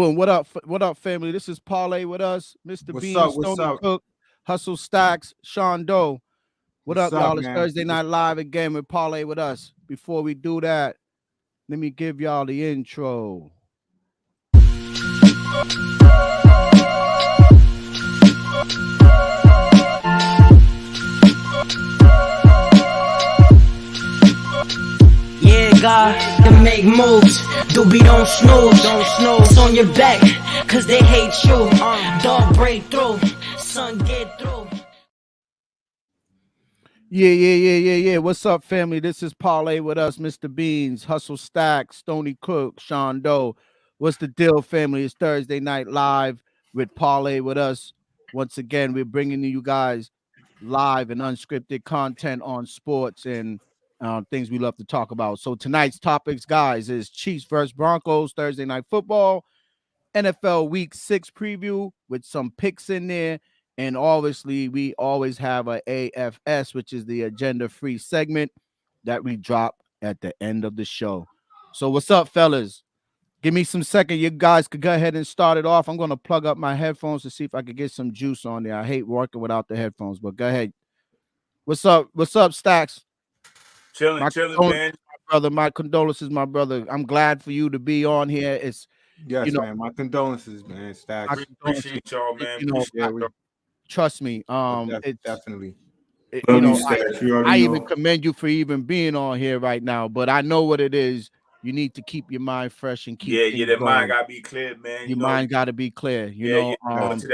Boom. What up, family? This is Parlay with us, Mr. What's Bean, up? What's Stony up? Cook, Hustle Stacks, Sean Doe. What What's up, y'all? up, It's man? Thursday Night Live again with Parlay with us. Before we do that, let me give y'all the intro. Yeah, God, to make moves. Doobie don't snooze. It's on your back, cause they hate you. Dog break through, son get through. Yeah. What's up, family? This is Parlay with us, Mr. Beans, Hustle Stacks, Stony Cook, Sean Doe. What's the deal, family? It's Thursday Night Live with Parlay with us. Once again, we're bringing you guys live and unscripted content on sports and things we love to talk about. So tonight's topics, guys, is Chiefs versus Broncos, Thursday Night Football, NFL Week 6 preview with some picks in there. And obviously, we always have a AFS, which is the agenda-free segment that we drop at the end of the show. So what's up, fellas? Give me some second. You guys could go ahead and start it off. I'm going to plug up my headphones to see if I could get some juice on there. I hate working without the headphones, but go ahead. What's up? What's up, Stacks? Chilling, man. Brother, my condolences, my brother. I'm glad for you to be on here. It's Yes, man. My condolences, man. Stacks. Appreciate y'all, man. Trust me. It's definitely. I even commend you for even being on here right now. But I know what it is. You need to keep your mind fresh and keep that mind gotta be clear, man. Your mind gotta be clear. You going to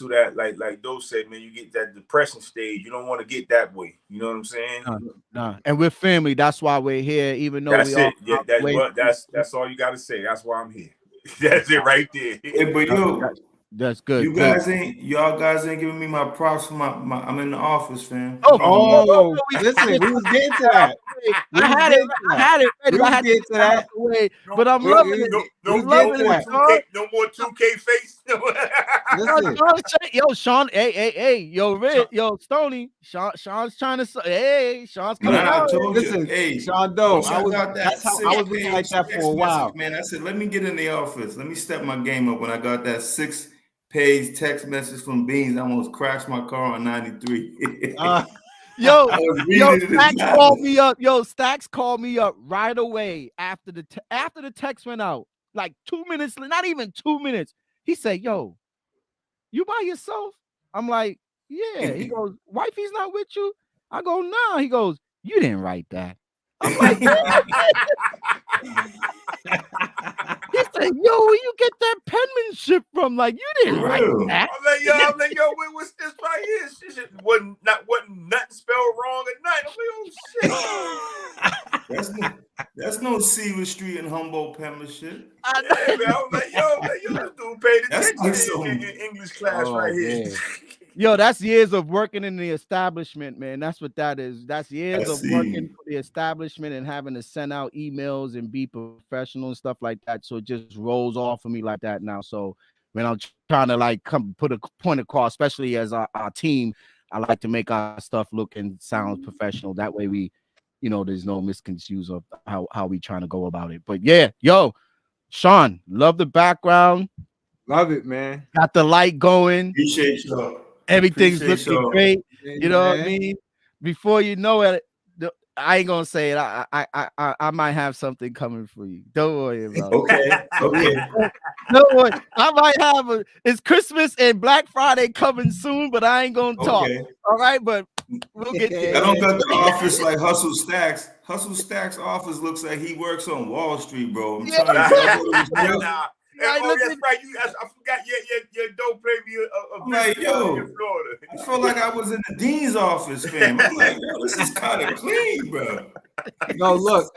that, like Doe said, man. You get that depression stage. You don't want to get that way. You know what I'm saying? Nah. And we're family. That's why we're here. Even though that's it. Yeah, that's all you gotta say. That's why I'm here. That's it right there. Hey, but that's good. Y'all guys ain't giving me my props for my I'm in the office, fam. Listen, we was getting to that. I had it ready. We was getting to that. But I'm loving it. No more 2K face. Listen. Yo, Sean, hey, yo, Stony, Sean's trying to say, Sean's coming out. Listen, Sean Doe, I was looking like that for a while. Man, I said, let me get in the office. Let me step my game up when I got that 6-page text message from Beans. I almost crashed my car on 93. Stacks called me up right away after the text went out. Like 2 minutes, not even 2 minutes. He said, "Yo, you by yourself?" I'm like, "Yeah." He goes, "Wifey's not with you?" I go, "Nah." He goes, "You didn't write that." I'm like, he said, "Yo, where you get that penmanship from? Like, you didn't write that." I'm like, yo, what's this right here? Shit wasn't nothing spelled wrong at night. I'm like, oh shit. That's no Seaver Street and Humboldt penmanship. I was like, yo, this dude paid attention in English class right here. Yo, that's years of working in the establishment, man. That's what that is. That's years of working for the establishment and having to send out emails and be professional and stuff like that. So it just rolls off of me like that now. So when I'm trying to put a point across, especially as our team, I like to make our stuff look and sound professional. That way we, there's no misconceptions of how we trying to go about it. But yeah, yo, Sean, love the background. Love it, man. Got the light going. Appreciate you. Everything's looking great. You know what I mean? Before you know it, I ain't gonna say it. I might have something coming for you. Don't worry about it. Okay. Don't worry. I might have it's Christmas and Black Friday coming soon, but I ain't gonna talk. All right, but we'll get there. I don't got the office like Hustle Stacks. Hustle Stacks' office looks like he works on Wall Street, bro. I'm telling you. That's right. I forgot your dope preview of like, yo, in Florida. I felt like I was in the dean's office, fam. I'm like, yo, this is kind of clean, bro. No, look,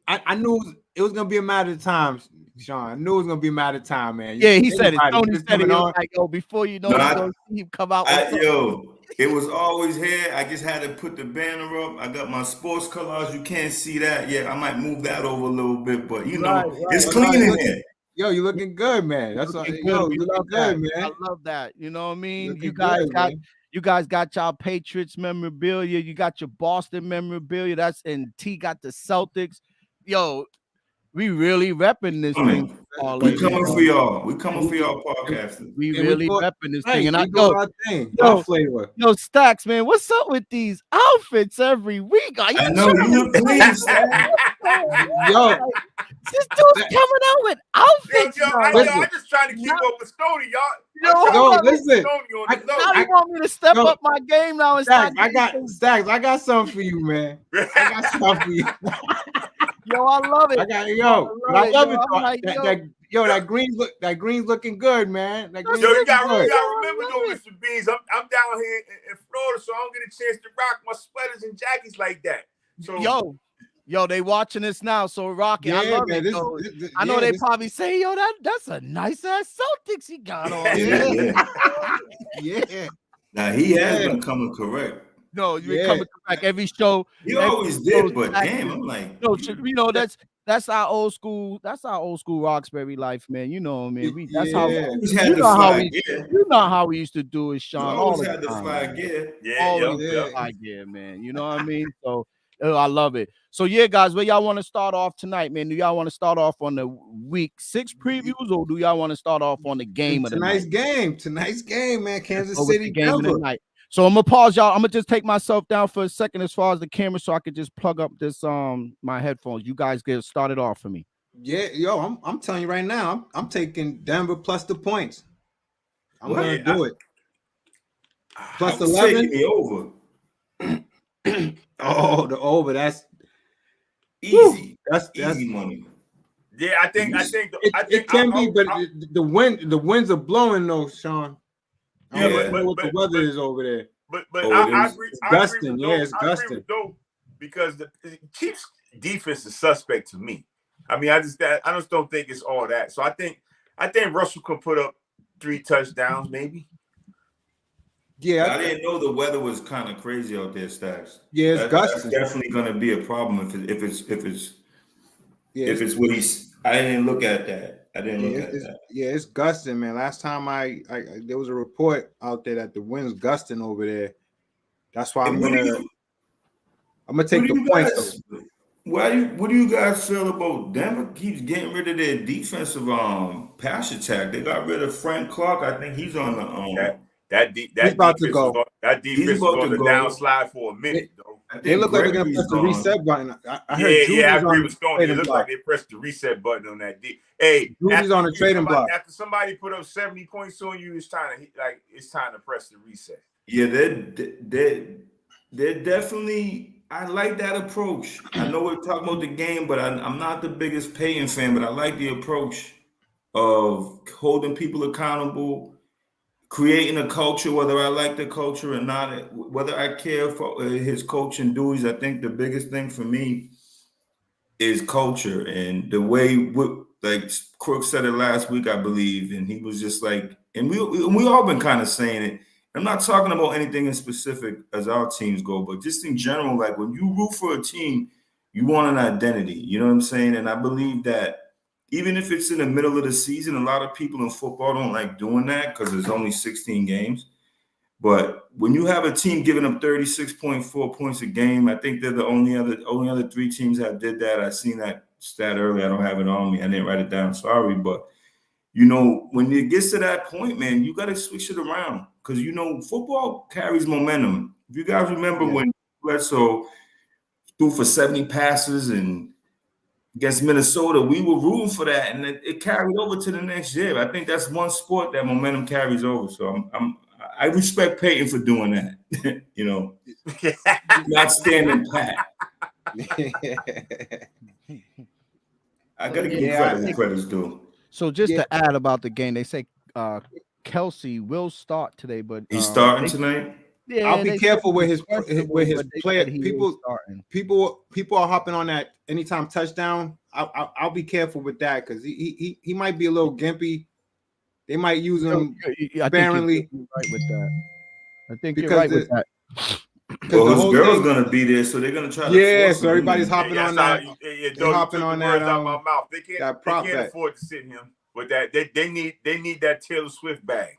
I knew it was gonna be a matter of time, Sean. I knew it was gonna be a matter of time, man. Yeah, he said it. Tony said it. Like, yo, before you know, you're gonna see him come out. It was always here. I just had to put the banner up. I got my sports collage. You can't see that yet. I might move that over a little bit, but it's clean in here. Yo, you looking good, man. That's what. Yo, you look good, man. I love that. You know what I mean? You guys got y'all Patriots memorabilia. You got your Boston memorabilia. And T got the Celtics. Yo, we really repping this thing. We coming for y'all. We coming for y'all podcasting. We And really we repping this Hey, thing. And we I do go, our thing. yo, Our flavor. yo, Stacks, man, what's up with these outfits every week? Are you I know you look clean, Stacks. Yo, this dude's coming out with outfits now. I just trying to keep up with Stoney, y'all. Yo, listen. Now you want me to step up my game now and Stacks, start. I got something for you, man. I got something for you. Yo, I love it. I love it. That green's looking good, man. That green's you gotta good. remember though, Mr. Beans, I'm down here in Florida, so I don't get a chance to rock my sweaters and jackets like that. So Yo, they watching us now, so Rocky, I love it. I know they probably say, yo, that's a nice ass Celtics he got on. Yeah. Now he has been coming correct. No, you been coming correct every show. He always did, but damn, I'm like, that's our old school. That's our old school Roxbury life, man. You know, man. That's how always had the fly gear. You know how we used to do it, Sean. Always had the fly gear. Fly gear, man. You know what I mean? So I love it. So yeah, guys, where y'all want to start off tonight, man? Do y'all want to start off on the week 6 previews, or do y'all want to start off on the game of the night? Tonight's game, man. Kansas City game of the night. So I'm gonna pause, y'all. I'm gonna just take myself down for a second as far as the camera, so I could just plug up this my headphones. You guys get started off for me. Yeah, yo, I'm telling you right now, I'm taking Denver plus the points. I'm gonna do it. Plus 11. The over. Oh, the over. That's easy. That's easy money. Yeah, I think it can be, but the winds are blowing though, Sean. I don't know what the weather is over there. But I agree. Gusting, it's gusting. Because the Chiefs' defense is suspect to me. I mean, I just don't think it's all that. So I think Russell could put up 3 touchdowns, maybe. Yeah, I didn't know the weather was kind of crazy out there, Stacks. Yeah, it's gusting. That's definitely going to be a problem if it's what he's. I didn't look at that. Yeah, it's gusting, man. Last time I there was a report out there that the wind's gusting over there. That's why I'm gonna take the points. What do you guys feel about Denver keeps getting rid of their defensive pass attack? They got rid of Frank Clark. I think he's on the that defense about to go. That defense is on the downslide for a minute, though. They look like they're gonna press the reset button. I heard I agree with Stoney. It looks like they pressed the reset button on that D. Hey, Judy's on the trading block. After somebody put up 70 points on you, it's time to press the reset. Yeah, they're definitely. I like that approach. I know we're talking about the game, but I'm not the biggest Payton fan, but I like the approach of holding people accountable, creating a culture, whether I like the culture or not, whether I care for his coaching duties. I think the biggest thing for me is culture, and the way, like Crook said it last week, I believe, and he was just like, and we all been kind of saying it. I'm not talking about anything in specific as our teams go, but just in general, like when you root for a team, you want an identity. You know what I'm saying? And I believe that even if it's in the middle of the season, a lot of people in football don't like doing that because there's only 16 games. But when you have a team giving up 36.4 points a game, I think they're the only other 3 teams that did that. I seen that stat earlier. I don't have it on me. I didn't write it down. Sorry, but when it gets to that point, man, you got to switch it around because football carries momentum. If you guys remember when Bledsoe threw for 70 passes and against Minnesota, we were rooting for that, and it carried over to the next year. I think that's one sport that momentum carries over. So I respect Payton for doing that. Not standing pat. I got to give credit where credit's due. So just to add about the game, they say Kelsey will start today, but he's starting tonight. Yeah, I'll be careful with his player. People are hopping on that anytime touchdown. I'll be careful with that because he might be a little gimpy. They might use him sparingly. Right with that. I think you're right with that. Well, his girl's gonna be there, so they're gonna try to. Yeah, so everybody's hopping on that. They're hopping on that. Out my mouth. They can't afford to sit him with that. They need that Taylor Swift bag.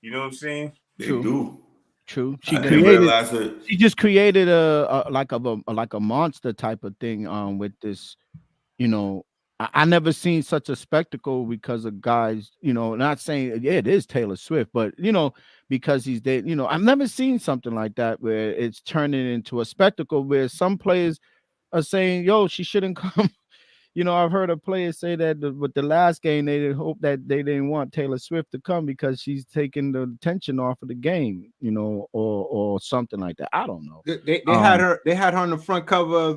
You know what I'm saying? They do. True. She just created a monster type of thing with this, I never seen such a spectacle because of guys, not saying it is Taylor Swift, but because he's dead, I've never seen something like that where it's turning into a spectacle where some players are saying, yo, she shouldn't come. I've heard a player say that with the last game, they didn't hope that they didn't want Taylor Swift to come because she's taking the attention off of the game, or something like that. I don't know. They had her. They had her on the front cover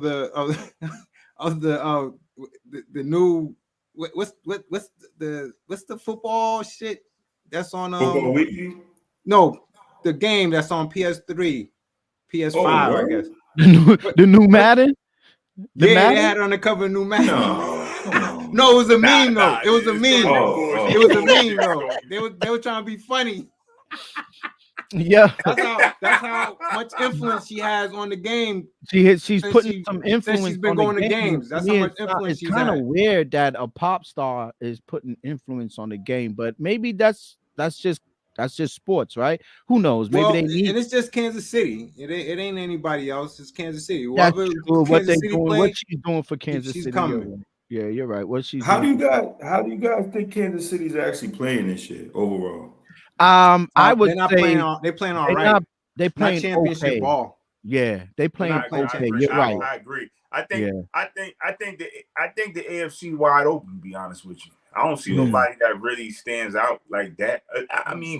of the new what's the football shit that's on Football Weekly? No, the game that's on PS3, PS5, I guess. The new Madden. They had her on the cover of new Madden. No, it was a meme though. It was a meme. It was a meme though. They were trying to be funny. Yeah, that's how much influence she has on the game. She's putting some influence. She's been going to games. That's how much influence she's had. It's kind of weird that a pop star is putting influence on the game, but maybe that's just sports, right? Who knows? Maybe they need. And it's just Kansas City. It ain't anybody else. It's Kansas City. That's true. What she's doing for Kansas City? She's coming. Yeah, you're right. How do you guys think Kansas City's actually playing this shit overall? I would say they're playing all right. They playing championship ball. Yeah, they playing okay. You're right. I agree. I think the AFC wide open. To be honest with you, I don't see nobody that really stands out like that. I mean,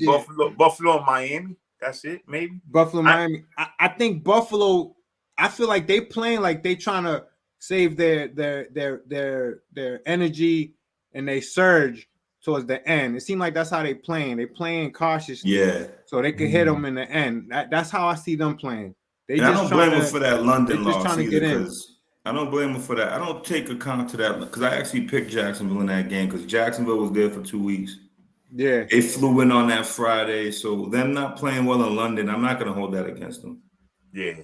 Buffalo, and Miami. That's it. Maybe Buffalo, Miami. I think Buffalo. I feel like they playing like they trying to save their energy and they surge towards the end. It seemed like that's how they playing. They playing cautiously, so they could hit them in the end. That's how I see them playing. I don't blame them for that London loss either. I don't blame them for that. I don't take account to that because I actually picked Jacksonville in that game because Jacksonville was there for 2 weeks. Yeah, they flew in on that Friday, so them not playing well in London, I'm not going to hold that against them. Yeah.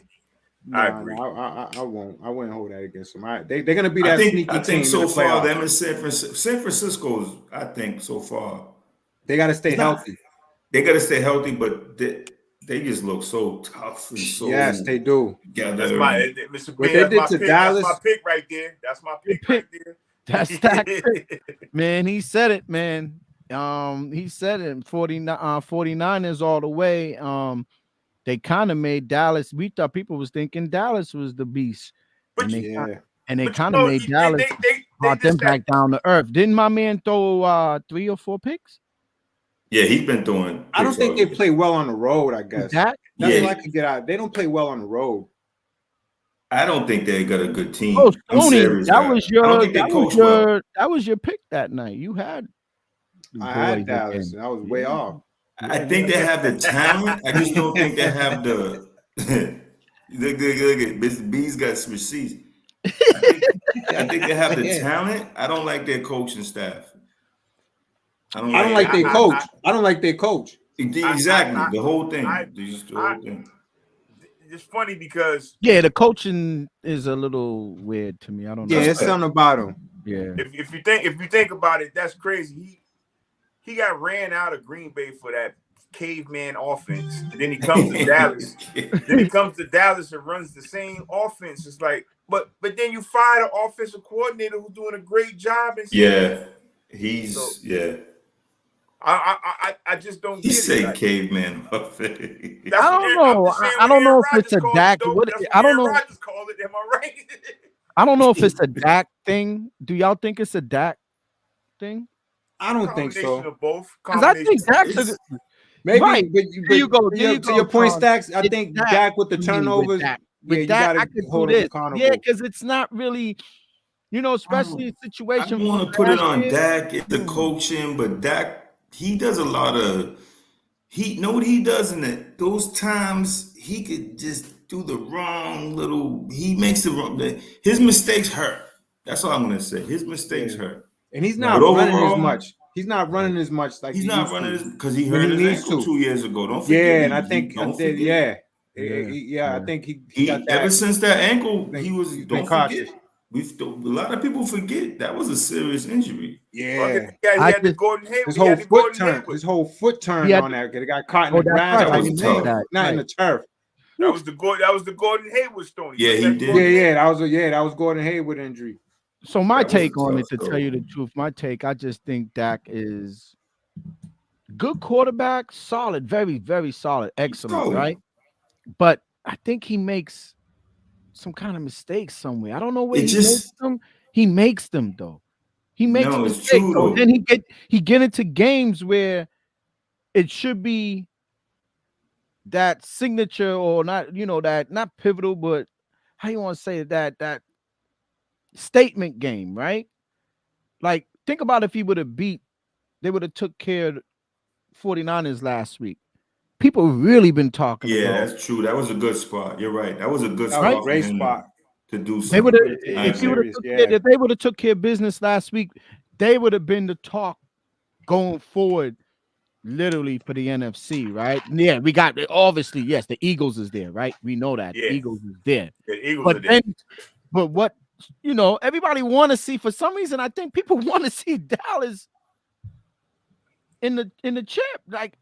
I agree. I won't. I wouldn't hold that against them. They're going to be that sneaky team. I think so far, them in San Francisco's. I think so far they got to stay healthy. They got to stay healthy, but they just look so tough and so. Yes, they do. That's my Mr. B, that's my pick. That's my pick right there. That's my pick right there. That's that man. He said it, man. He said it. 49ers all the way. They kind of made Dallas. We thought people was thinking Dallas was the beast, and they kind of made Dallas brought them back down to earth. Didn't my man throw 3 or 4 picks? Yeah, he's been throwing. I don't think they play well on the road. I guess that's what I could get out. They don't play well on the road. I don't think they got a good team. Oh, Tony, that was your pick that night. You had. I had Dallas. And I was way off. I think they have the talent. I just don't think they have the. Look at Mr. B's got some receipts. I think they have the talent. I don't like their coaching staff. I don't like their coach. I don't like their coach. Exactly. The whole thing. It's funny because the coaching is a little weird to me. I don't know. Yeah, it's something about him. Yeah. If you think about it, that's crazy. He got ran out of Green Bay for that caveman offense. And then he comes to Dallas. And runs the same offense. It's like, but then you fire an offensive coordinator who's doing a great job. I just don't get it. He say caveman offense. I don't know. I don't know if it's a Dak. I don't know. Rodgers called it. Am I right? I don't know if it's a Dak thing. Do y'all think it's a Dak thing? I don't think so. Because I think Dak's maybe. Right. But you go to your point, Stacks. I think Dak with the turnovers. With Dak, I could hold it. Yeah, because it's not really, especially in situations. I want to put it on Dak. It's the coaching, but Dak, he does a lot of. He know what he does in it. Those times he could just do the wrong little. He makes the wrong. His mistakes hurt. That's all I'm gonna say. His mistakes hurt. And he's not running as much. He's not running as much like he's not running because he hurt his ankle 2 years ago. Don't forget. Yeah, and I think I think he got that. Ever since that ankle, he was. Don't forget. A lot of people forget that was a serious injury. Yeah, he had the Gordon Hayward. His whole foot turned on that. It got caught in the ground. Not in the turf. That was the Gordon Hayward story. Yeah, he did. Yeah, that was Gordon Hayward injury. So my take on it, to tell you the truth, I just think Dak is good quarterback, solid, very, very solid, excellent, right? But I think he makes some kind of mistakes somewhere. I don't know where makes them. He makes them though. He makes mistakes. So then he get into games where it should be that signature or not, that not pivotal, but how you want to say that statement game, right? Like, think about if he would have they would have took care of 49ers last week. People really been talking about. Yeah, that's true. That was a good spot. You're right. That was a good spot. That was a great spot to do something. They would have, if they would have took care of business last week, they would have been the talk going forward, literally, for the NFC, right? Yeah, we got, obviously, yes, the Eagles is there, right? We know that. Yeah. The Eagles is there. The Eagles are there. But what, everybody want to see, for some reason, I think people want to see Dallas in the chip. Like,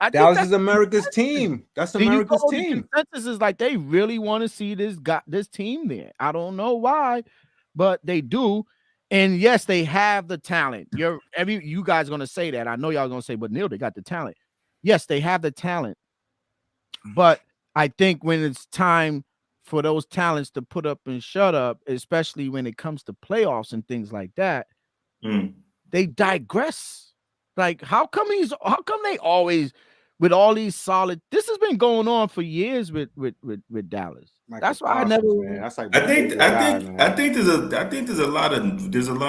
I Dallas is America's team. That's America's team. The consensus is like they really want to see this team there. I don't know why, but they do. And yes, they have the talent. You guys are gonna say that. I know y'all gonna say, but Neil, they got the talent. Yes, they have the talent. But I think when it's time for those talents to put up and shut up, especially when it comes to playoffs and things like that, they digress. Like, how come they always, with all these solid, this has been going on for years with Dallas. That's why I never. That's like I think there's a lot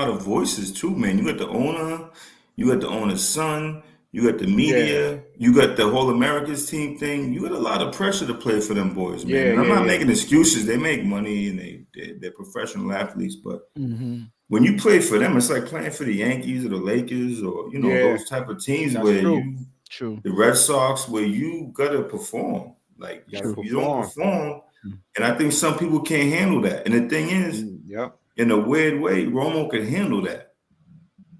of voices too, man. You got the owner, you got the owner's son, you got the media, you got the whole America's team thing. You got a lot of pressure to play for them boys, man. And I'm not making excuses. They make money and they're professional athletes, but when you play for them, it's like playing for the Yankees or the Lakers or those type of teams the Red Sox, where you gotta perform. Like you don't perform, and I think some people can't handle that. And the thing is, in a weird way, Romo can handle that,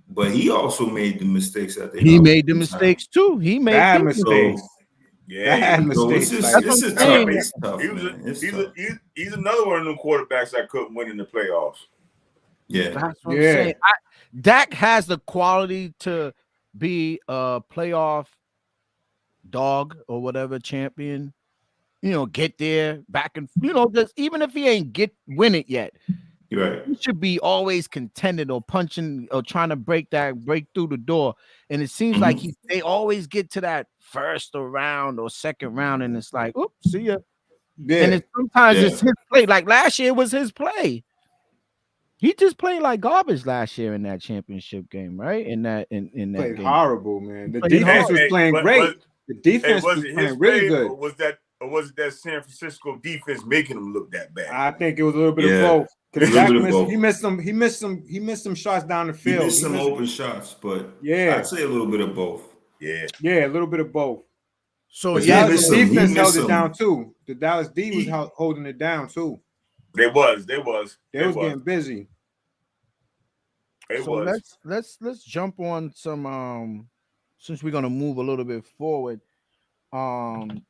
but he also made the mistakes that he made the mistakes too. He made bad mistakes. It's tough. He's another one of them quarterbacks that couldn't win in the playoffs. Yeah, that's what I'm saying. Dak has the quality to be a playoff dog or whatever, champion. Get there back and just even if he ain't win it yet, right? He should be always contending or punching or trying to break through the door. And it seems like they always get to that first round or second round, and it's like, oops, see ya. Yeah. And sometimes it's his play. Like last year was his play. He just played like garbage last year in that championship game, right? In that played game. horrible, man. The defense was playing great. The defense was playing really good. Or was it that San Francisco defense making him look that bad? I think it was a little bit of both. Because he missed some shots down the field. He missed some open shots, but I'd say a little bit of both. Yeah, a little bit of both. So the defense held it down too. The Dallas D was holding it down too. They was getting busy. Let's jump on some since we're gonna move a little bit forward. Hold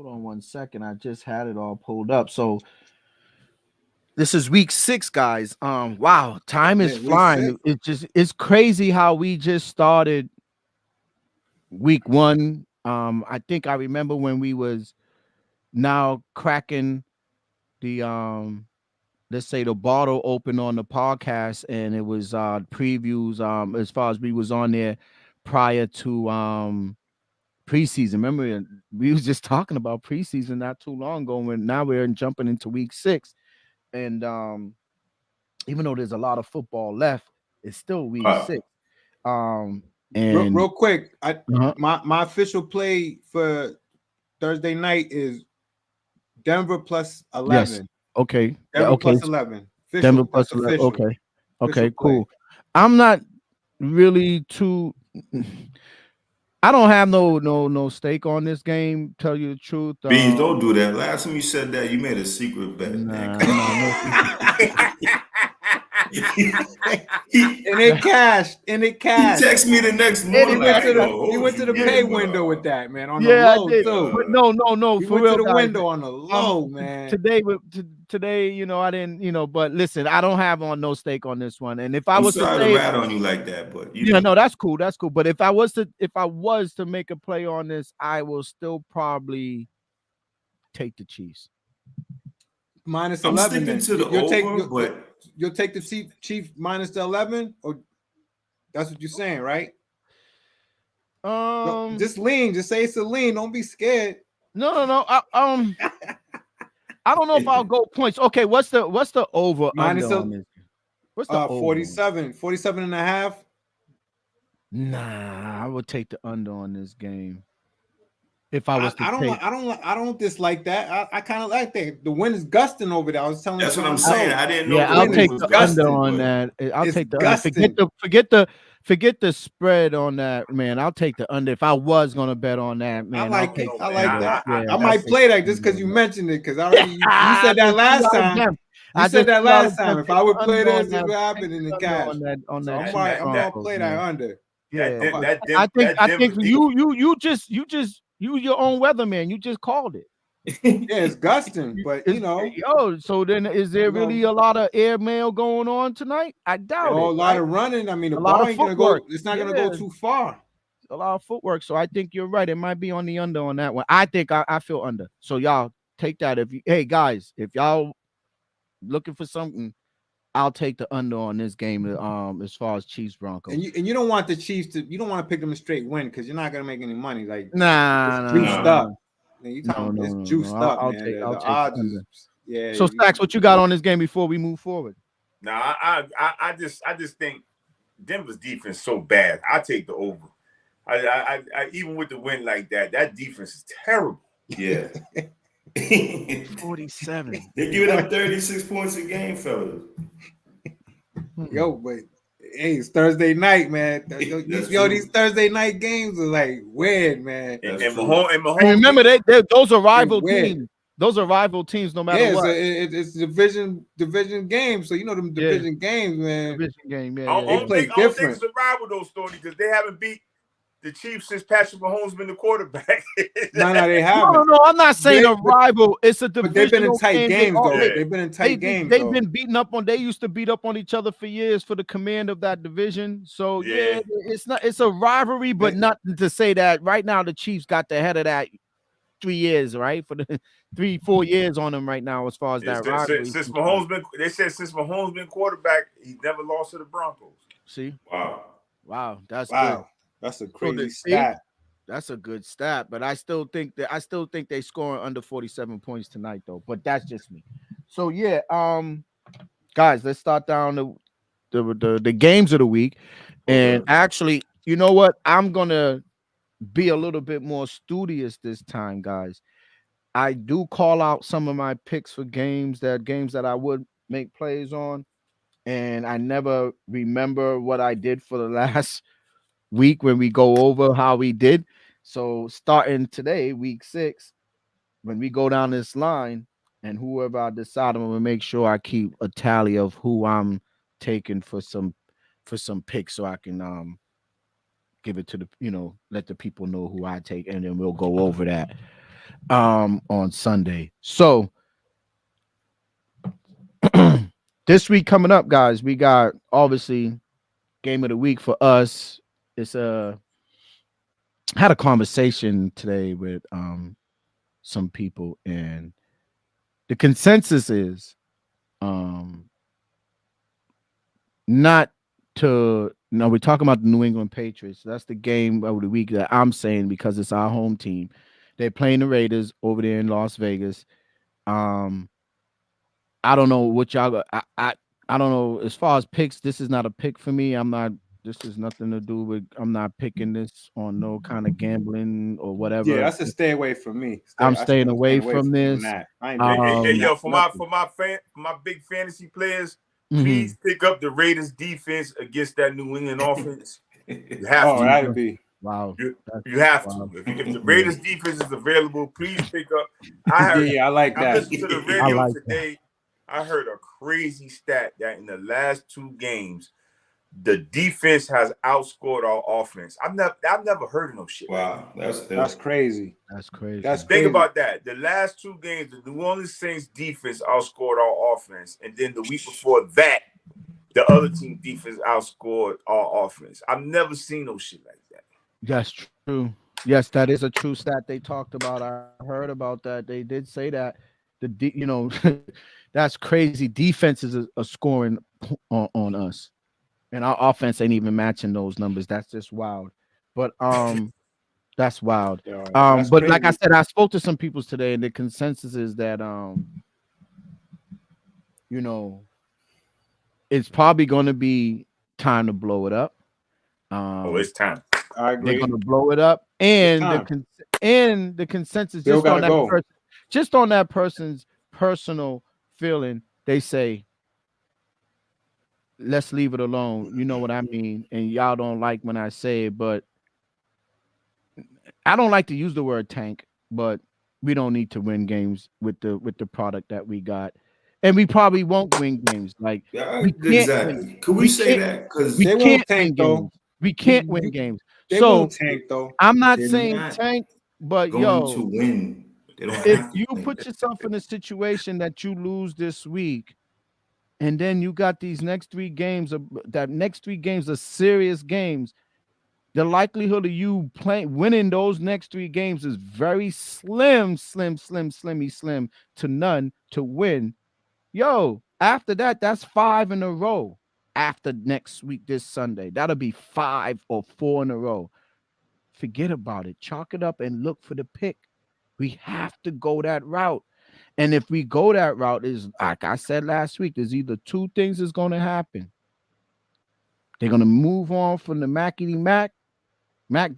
on one second. I just had it all pulled up. So this is week 6, guys. Wow, time is flying. It's crazy how we just started week 1. I think I remember when we was now cracking the let's say the bottle open on the podcast, and it was previews as far as we was on there prior to preseason. Remember, we was just talking about preseason not too long ago, and now we're jumping into week 6. And even though there's a lot of football left, it's still week 6. And real quick, my official play for Thursday night is Denver plus 11. Yes. Okay. Denver plus 11. Denver plus 11. Okay. Okay, cool. I'm not really too. I don't have no stake on this game. Tell you the truth. Beans, don't do that. Last time you said that, you made a secret bet. it cashed. He texted me the next morning. He went to the pay window with that, man. On the low, I did. too. But no. He For went real, to the guys, window on the low, man. Today, you know, I didn't, you know, but listen, I don't have on no stake on this one. And if I I'm was sorry to say, rat on you like that, but no, that's cool. That's cool. But if I was to make a play on this, I will still probably take the Chiefs. Minus I'm 11. sticking to the over, but you'll take the Chief minus the 11, or that's what you're saying, right? No, just lean. Just say it's a lean. Don't be scared. No. I don't know if I'll go points. Okay, what's the over minus under on this? What's the 47 and a half? Nah, I would take the under on this game. If I was to I don't dislike that. I kind of like that. The wind is gusting over there. I was telling you. That's what I'm saying. I didn't know. Yeah, I'll take the under on that. I'll take the under. Forget the spread on that, man. I'll take the under. If I was gonna bet on that, man, I like it. I like that. Yeah, I might play that just because you mentioned it. Because I already you said that last time. You said that last time. If I would play this would happen in the cash. I'm gonna play that under. Yeah, I think you just you your own weatherman. You just called it. Yeah, it's gusting, but you know. So then is there really a lot of airmail going on tonight? I doubt it. A lot of running. I mean, the ball ain't gonna go. It's not gonna go too far. A lot of footwork. So I think you're right. It might be on the under on that one. I think I feel under. So y'all take that. Hey guys, if y'all looking for something, I'll take the under on this game. As far as Chiefs Broncos, and you don't want the Chiefs to. You don't want to pick them a straight win because you're not gonna make any money. Like nah. You talking it's juiced up, I'll man. take the odds under. Yeah. So Stacks, what you got on this game before we move forward? Nah, I just think Denver's defense so bad. I take the over. I even with the win like that defense is terrible. Yeah. 47. They're giving up 36 points a game, fellas. Yo, but hey, it's Thursday night, man. These Thursday night games are like weird, man. And Mahomes, remember those are rival teams. Those are rival teams, no matter what. It's division game. So you know them division games, man. Division game, yeah. They play different. I don't think it's a rival though, Stoney, because they haven't beat the Chiefs since Patrick Mahomes been the quarterback. No, they haven't. No, I'm not saying a rival. It's a division. They've been in tight games, though. They've been in tight games. They've been beating up on. They used to beat up on each other for years for the command of that division. So yeah, it's a rivalry, but nothing to say that right now the Chiefs got the head of that 3 years, right? For the 3-4 years on them right now, as far as that rivalry. Since Mahomes been quarterback, he's never lost to the Broncos. See, wow, that's good. That's a crazy stat. That's a good stat, but I still think they scoring under 47 points tonight, though. But that's just me. So yeah, guys, let's start down the games of the week. And actually, you know what? I'm gonna be a little bit more studious this time, guys. I do call out some of my picks for games that I would make plays on, and I never remember what I did for the last week when we go over how we did. So starting today, week 6, when we go down this line and whoever I decide, I'm gonna make sure I keep a tally of who I'm taking for some picks so I can give it to the let the people know who I take, and then we'll go over that on Sunday. So this week coming up, guys, we got obviously game of the week for us. It's had a conversation today with some people, and the consensus is not to we're talking about the New England Patriots. That's the game of the week that I'm saying because it's our home team. They're playing the Raiders over there in Las Vegas. I don't know what y'all I don't know. As far as picks, this is not a pick for me. This is nothing to do with. I'm not picking this on no kind of gambling or whatever. Yeah, that's a stay away from me. I'm staying away from this. For my big fantasy players, please pick up the Raiders defense against that New England offense. You have to. That'd be wow. You have to. If the Raiders defense is available, please pick up. I like that. I listened to the radio today. I heard a crazy stat that in the last 2 games, the defense has outscored our offense. I've never heard of no shit. Wow, that's crazy. That's crazy. Think about that. The last 2 games, the New Orleans Saints defense outscored our offense, and then the week before that, the other team defense outscored our offense. I've never seen no shit like that. That's true. Yes, that is a true stat they talked about. I heard about that. They did say that that's crazy. Defenses are scoring on us, and our offense ain't even matching those numbers. That's just wild. But that's wild. But crazy. Like I said, I spoke to some people today, and the consensus is that it's probably going to be time to blow it up. It's time. I agree. They're going to blow it up, and the consensus just on that person's personal feeling, they say, let's leave it alone. You know what I mean? And y'all don't like when I say it, but I don't like to use the word tank, but we don't need to win games with the product that we got. And we probably won't win games. Like exactly. Could we say that? Because they won't tank though. We can't win games. They won't tank though. I'm not saying tank, but to win. If you put yourself in a situation that you lose this week, and then you got these next 3 games, that next 3 games are serious games, the likelihood of you winning those next 3 games is very slim to none to win. After that, that's 5 in a row. After next week, this Sunday, that'll be 5 or 4 in a row. Forget about it. Chalk it up and look for the pick. We have to go that route. And if we go that route, is like I said last week, there's either 2 things that's going to happen. They're going to move on from the Mac Daddy Mac. They're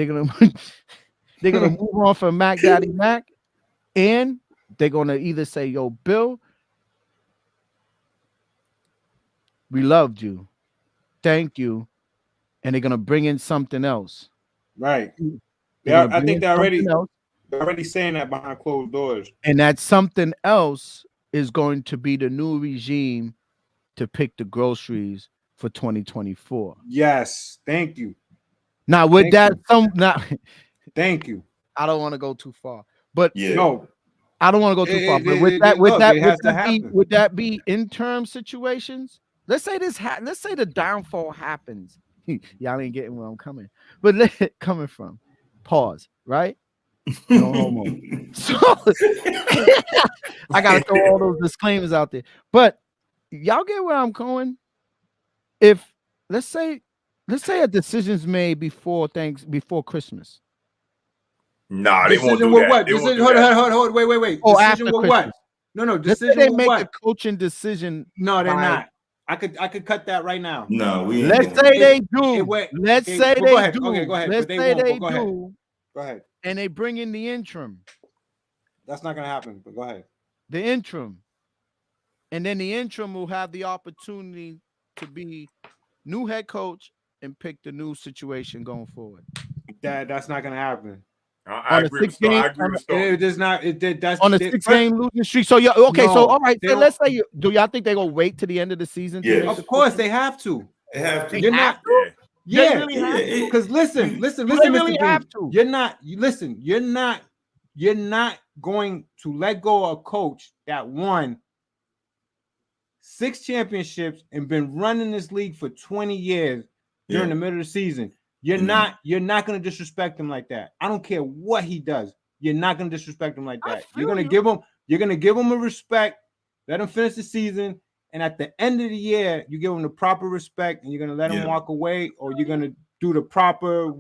going to move on from Mac Daddy Mac, and they're going to either say, yo, Bill, we loved you. Thank you. And they're going to bring in something else. Right. Yeah, I think they're already saying that behind closed doors. And that something else is going to be the new regime to pick the groceries for 2024. Yes. Thank you. Now, with thank you. I don't want to go too far. But no. I don't want to go too far. But would that be interim situations? Let's say the downfall happens. Y'all ain't getting where I'm coming. But coming from. Pause, right? No homo. So I gotta throw all those disclaimers out there. But y'all get where I'm going. If let's say a decision's made before Christmas. Nah, they won't do that. What? Hold. Wait. Oh, decision after with Christmas. what? No. Decision let's say they with make what? a coaching decision. No, they're not. I could cut that right now. No, let's say they do. Let's say they do. Okay, go ahead. Let's say they do. Go ahead. And they bring in the interim. That's not gonna happen. But go ahead. The interim, and then the interim will have the opportunity to be new head coach and pick the new situation going forward. That's not gonna happen. I agree with Stone. It does not. That's on a 6-game losing streak. So okay. No, so all right. So let's say do y'all think they're gonna wait to the end of the season? Yeah, of course they have to. They have to. You're not. Yeah, because listen. They really have to. You're not. Listen. You're not going to let go of a coach that won 6 championships and been running this league for 20 years during the middle of the season. You're not going to disrespect him like that. I don't care what he does. You're not going to disrespect him like that. You're going to give him a respect. Let him finish the season, and at the end of the year, you give him the proper respect, and you're going to let him walk away, or you're going to do the proper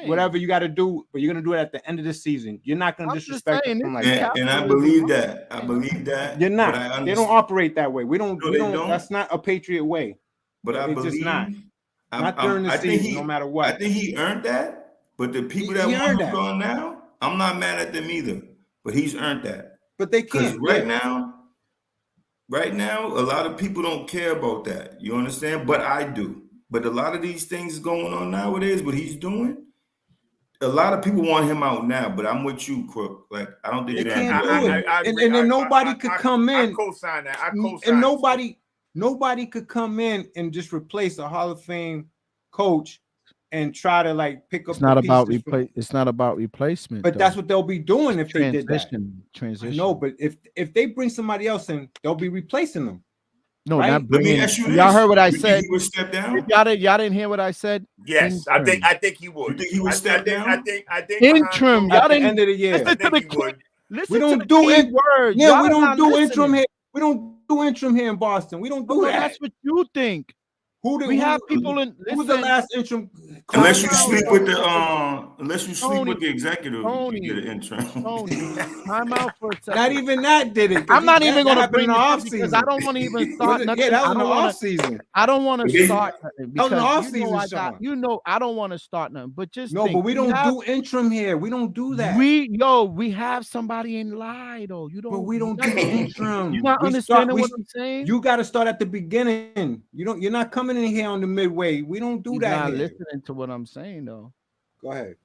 whatever you got to do, but you're going to do it at the end of the season. You're not going to disrespect him like that. And I believe that. You're not. They don't operate that way. We don't. That's not a Patriot way. But I believe just not. Not during the season, no matter what. I think he earned that. But the people that want him gone now, I'm not mad at them either. But he's earned that. But they can't. Right now, a lot of people don't care about that. You understand? But I do. But a lot of these things going on nowadays, what he's doing, a lot of people want him out now. But I'm with you, Crook. Like, I don't think they can't do it. And then nobody could come in. I co-sign that. And nobody. Nobody could come in and just replace a Hall of Fame coach and try to like pick up. It's not about It's not about replacement. But that's what they'll be doing if they did that. Transition. No, but if they bring somebody else in, they'll be replacing them. No, right? not bringing. Y'all heard what I said. He would step down. Y'all didn't hear what I said. Yes, I think he would. You think he would step down? I think interim. Y'all At the didn't. end of the year. I think he would. Listen We don't to the do key it. words. Yeah, Y'all we don't not do listening. interim here. We don't do interim here in Boston. We don't do Well, that. that's what you think. We have people in. Who was the last interim? Unless you sleep with the executive, Tony, you get an interim. Time out for a second. Not even that did it. I'm not even going to bring bring the it off up because season. I don't want to even start nothing. Yeah, that was in the off season. I don't want to start nothing That was in the off because season, I don't want to start nothing. But just no, think, but we don't do interim here. We don't do that. We have somebody in lie though. You don't. But we don't do interim. You're not understanding what I'm saying. You got to start at the beginning. You're not coming in here on the midway. We don't do that. You're not listening to what I'm saying though. Go ahead.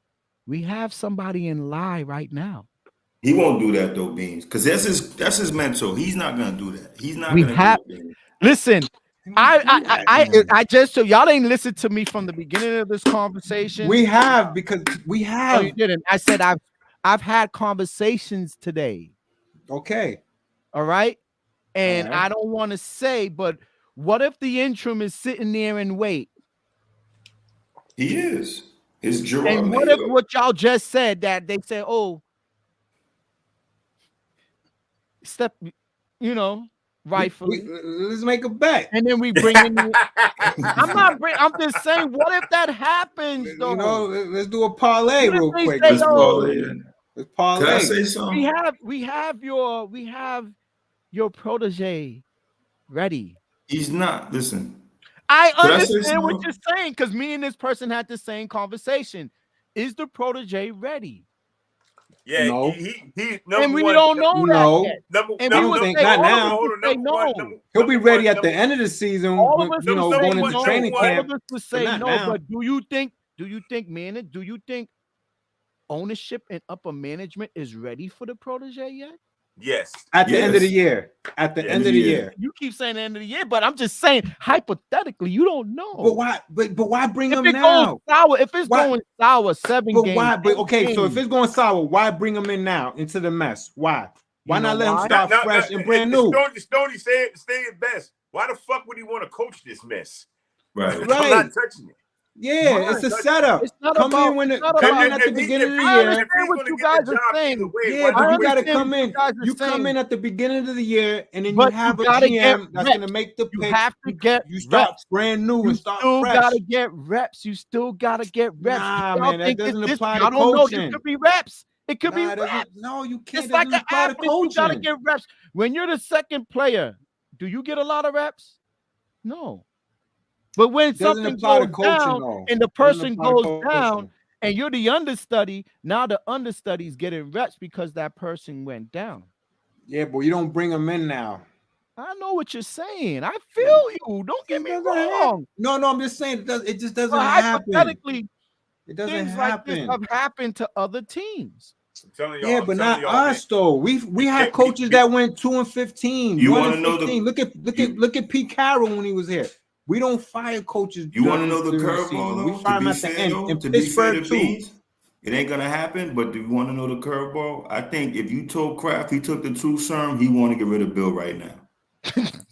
We have somebody in lie right now. He won't do that though, Beans, because that's his mentor. He's not gonna do that. He's not. Listen. I just so y'all ain't listened to me from the beginning of this conversation. We have because we have. No, you didn't. I said I've had conversations today. Okay. All right. And I don't want to say, but what if the interim is sitting there and wait? He is. His Gerard. And what if what y'all just said that they say, oh, rightfully. Let's make a bet. And then we bring in. I'm just saying, what if that happens though? Let's do a parlay real quick. Let's parlay. Can I say something? We have your protege ready. He's not. Listen. I understand what you're saying because me and this person had the same conversation. Is the protege ready? Yeah, no. He and we don't know that yet. Not now. He'll be ready at the end of the season. Going into training camp. All of us would say no, but do you think ownership and upper management is ready for the protege yet? Yes. At the end of the year. At the end of the year. You keep saying the end of the year, but I'm just saying hypothetically, you don't know. But why? But why bring him now? If it's going sour, 7 games. Why? But okay, so if it's going sour, why bring him in now into the mess? Why? Why not let him start fresh and brand new? Stoney say it best. Why the fuck would he want to coach this mess? Right. I'm not touching it. Yeah, it's a setup. Come in at the beginning of the year. What you guys are saying? Yeah, but you gotta come in. You come in at the beginning of the year, and then you have a GM that's gonna make the pick. You have to get. You start brand new and start fresh. You still gotta get reps. You still gotta get reps. Nah, man, that doesn't apply to coaching. I don't know. It could be reps. It could be reps. No, you can't. It's like an athlete. You gotta get reps. When you're the second player, do you get a lot of reps? No. But when something goes down and the person goes down and you're the understudy, now the understudy's getting reps because that person went down. Yeah, but you don't bring them in now. I know what you're saying. I feel you. Don't get me wrong. No, I'm just saying it just doesn't happen. Hypothetically, it doesn't things happen. like this have happened to other teams. Yeah, but not us though. We had coaches that went 2-15. You want to know look at Pete Carroll when he was here. We don't fire coaches. You want to know the curveball, though? We fire them at the end. In Pittsburgh, too. It ain't going to happen, but do you want to know the curveball? I think if you told Kraft he took the true serum, he want to get rid of Bill right now.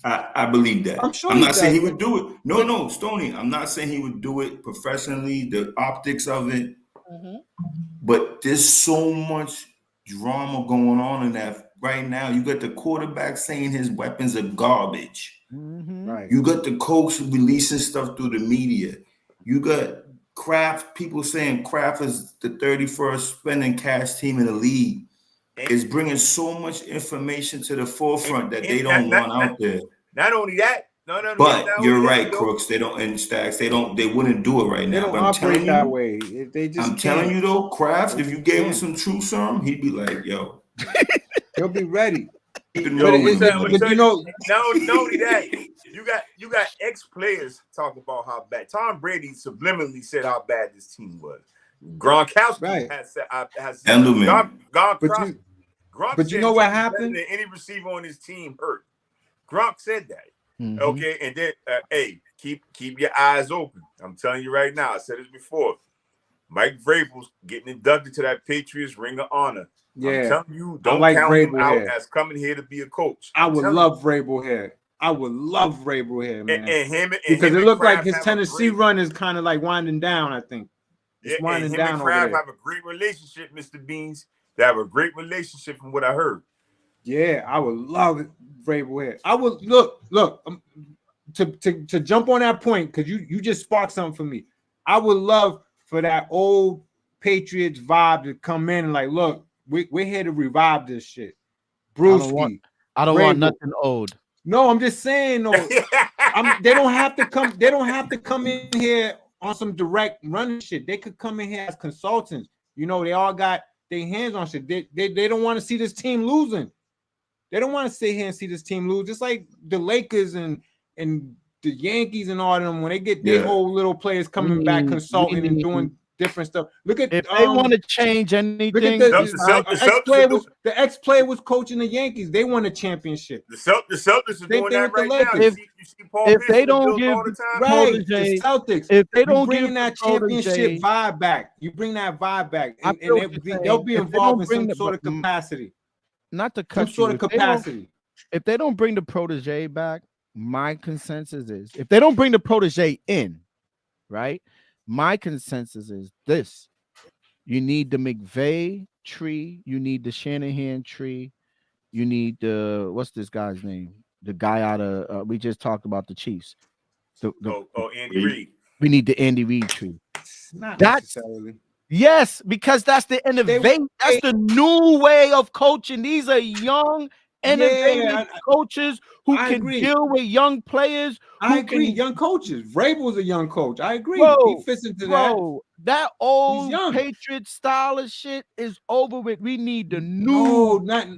I believe that. I'm not saying he would do it. No, Stoney. I'm not saying he would do it professionally, the optics of it. Mm-hmm. But there's so much drama going on in that right now. You got the quarterback saying his weapons are garbage. Mm-hmm. Right. You got the coach releasing stuff through the media. You got Kraft, people saying Kraft is the 31st spending cash team in the league. It's bringing so much information to the forefront that they don't want out there. Not only that, but you're right, Crooks. They don't in Stacks. They wouldn't do it right now. They don't operate that way. They just I'm telling you though, Kraft, if you gave him some true serum, he'd be like, yo. He'll be ready. But not only that, you got ex-players talking about how bad. Tom Brady subliminally said how bad this team was. Gronkowski has said but you know what happened? Any receiver on his team hurt. Gronk said that. Okay, and then hey, keep your eyes open. I'm telling you right now. I said this before. Mike Vrabel's getting inducted to that Patriots Ring of Honor. Yeah, I'm telling you, don't like count him out here. as coming here to be a coach. I would love Vrabel here. I would love Vrabel here, man. Because it looked like his Tennessee run is kind of like winding down. I think it's winding down over there. Have a great relationship, Mr. Beans. They have a great relationship, from what I heard. Yeah, I would love Vrabel here. I would look to jump on that point because you just sparked something for me. I would love for that old Patriots vibe to come in and like, look, we're here to revive this shit. Brewski. I don't want nothing old. No, I'm just saying. No, they don't have to come. They don't have to come in here on some direct running shit. They could come in here as consultants. You know, they all got their hands on shit. They don't want to see this team losing. They don't want to sit here and see this team lose. Just like the Lakers and the Yankees and all of them, when they get their whole little players coming back, consulting and doing different stuff. Look at if they want to change anything. The ex-player was coaching the Yankees. They won a championship. The Celtics are doing that right now. If they don't give the Celtics, if they don't bring that championship vibe back, you bring that vibe back, and they'll be involved in some sort of capacity. Not to cut some sort of capacity. If they don't bring the protege back, my consensus is if they don't bring the protege in, right? My consensus is this: you need the McVay tree, you need the Shanahan tree, you need the what's this guy's name? The guy out of we just talked about the Chiefs. Andy Reid. We need the Andy Reid tree. Not necessarily. Yes, because that's the innovation. That's the new way of coaching. These are young, innovative coaches who can deal with young players. I agree. Young coaches. Vrabel's a young coach. I agree. He fits into that. That old Patriot style of shit is over with. We need the new. But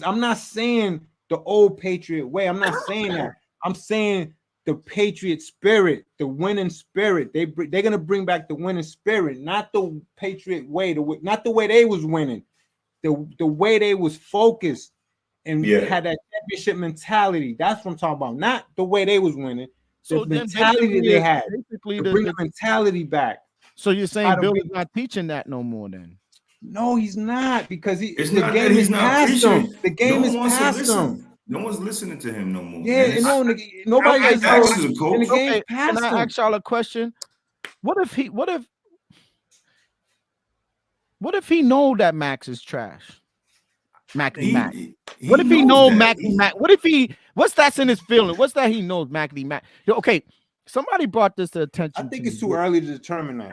I'm not saying the old Patriot way. I'm not saying that. I'm saying the Patriot spirit, the winning spirit. They're gonna bring back the winning spirit, not the Patriot way, not the way they was winning, the way they was focused and had that championship mentality. That's what I'm talking about, not the way they was winning. The mentality they had. Basically, bring the mentality back. So you're saying Bill is not teaching that no more then? No, he's not, because the game is past him. The game is past him. No one's listening to him no more. Yeah, nobody is actually coach. Okay, can I ask y'all a question? What if he know that Max is trash? Mac. What if he know Mac? What if what's that's in his feeling? What's that he knows Mac? Okay, somebody brought this to attention. I think it's too early to determine that.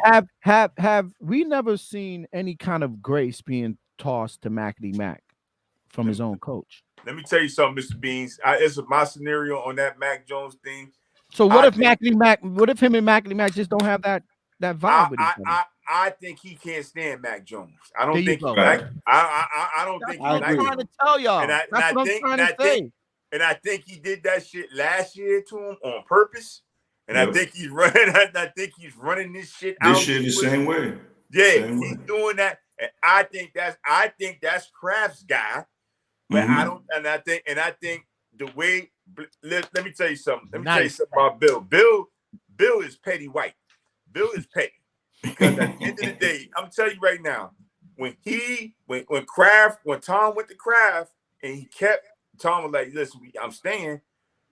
Have we never seen any kind of grace being tossed to Mac from his own coach? Let me tell you something, Mr. Beans. It's my scenario on that Mac Jones thing. So what if what if him and Mac just don't have that vibe with each other? I think he can't stand Mac Jones. I don't think I don't think I'm trying to tell y'all. That's what I'm trying to say. And I think he did that shit last year to him on purpose. And I think he's running. I think he's running this shit out. This shit the same way. Yeah, he's doing that. And I think that's Kraft's guy. But I don't, and I think the way. Let me tell you something. Let me tell you something about Bill. Bill is petty white. Bill is petty. Because at the end of the day, I'm telling you right now, when Tom went to Kraft and he kept Tom was like, listen, I'm staying.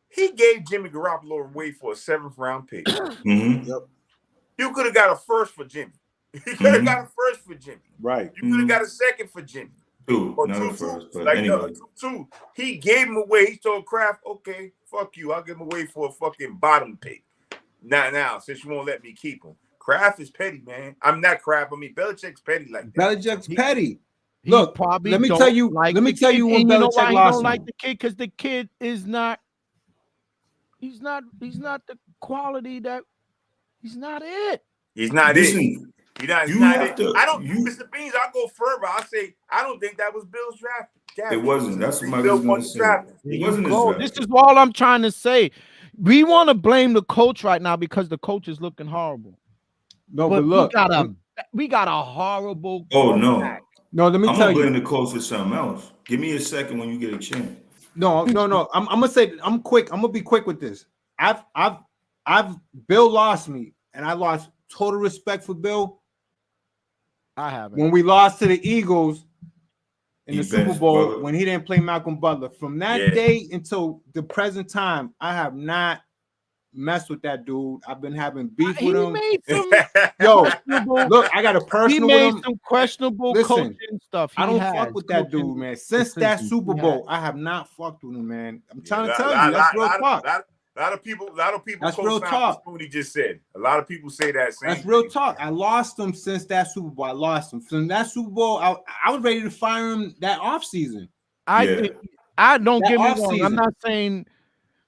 He gave Jimmy Garoppolo away for a 7th round pick. You could have got a 1st for Jimmy. You could have got a 1st for Jimmy. Right. You could have got a 2nd for Jimmy. Two. He gave him away. He told Kraft, okay, fuck you. I'll give him away for a fucking bottom pick. Now, since you won't let me keep him. Kraft is petty, man. I'm not Kraft. I mean, Belichick's petty like that. Belichick's petty. Look, probably let me tell you when Belichick lost him. Like the kid, because the kid is not. He's not the quality that. He's not it. He's not it. He's not it. Mr. Beans, I'll go further. I'll say I don't think that was Bill's draft. It wasn't. That's what I was going to say. It wasn't his draft. This is all I'm trying to say. We want to blame the coach right now because the coach is looking horrible. No, but look, we got a horrible. Oh no, let me tell you. I'm blame the coach for something else. Give me a second when you get a chance. No. I'm gonna say I'm quick. I'm gonna be quick with this. Bill lost me, and I lost total respect for Bill. I haven't. When we lost to the Eagles in the Super Bowl, when he didn't play Malcolm Butler, from that day until the present time, I have not messed with that dude. I've been having beef with him. Made some look, I got a personal with him. He made some questionable coaching stuff. I don't fuck with that dude, man. Since that Super Bowl, I have not fucked with him, man. I'm trying to tell you, that's real talk. A lot of people. That's real talk. What he just said. A lot of people say that. That's real talk. I lost him since that Super Bowl. I lost him from that Super Bowl. I was ready to fire him that offseason. I don't get me wrong. I'm not saying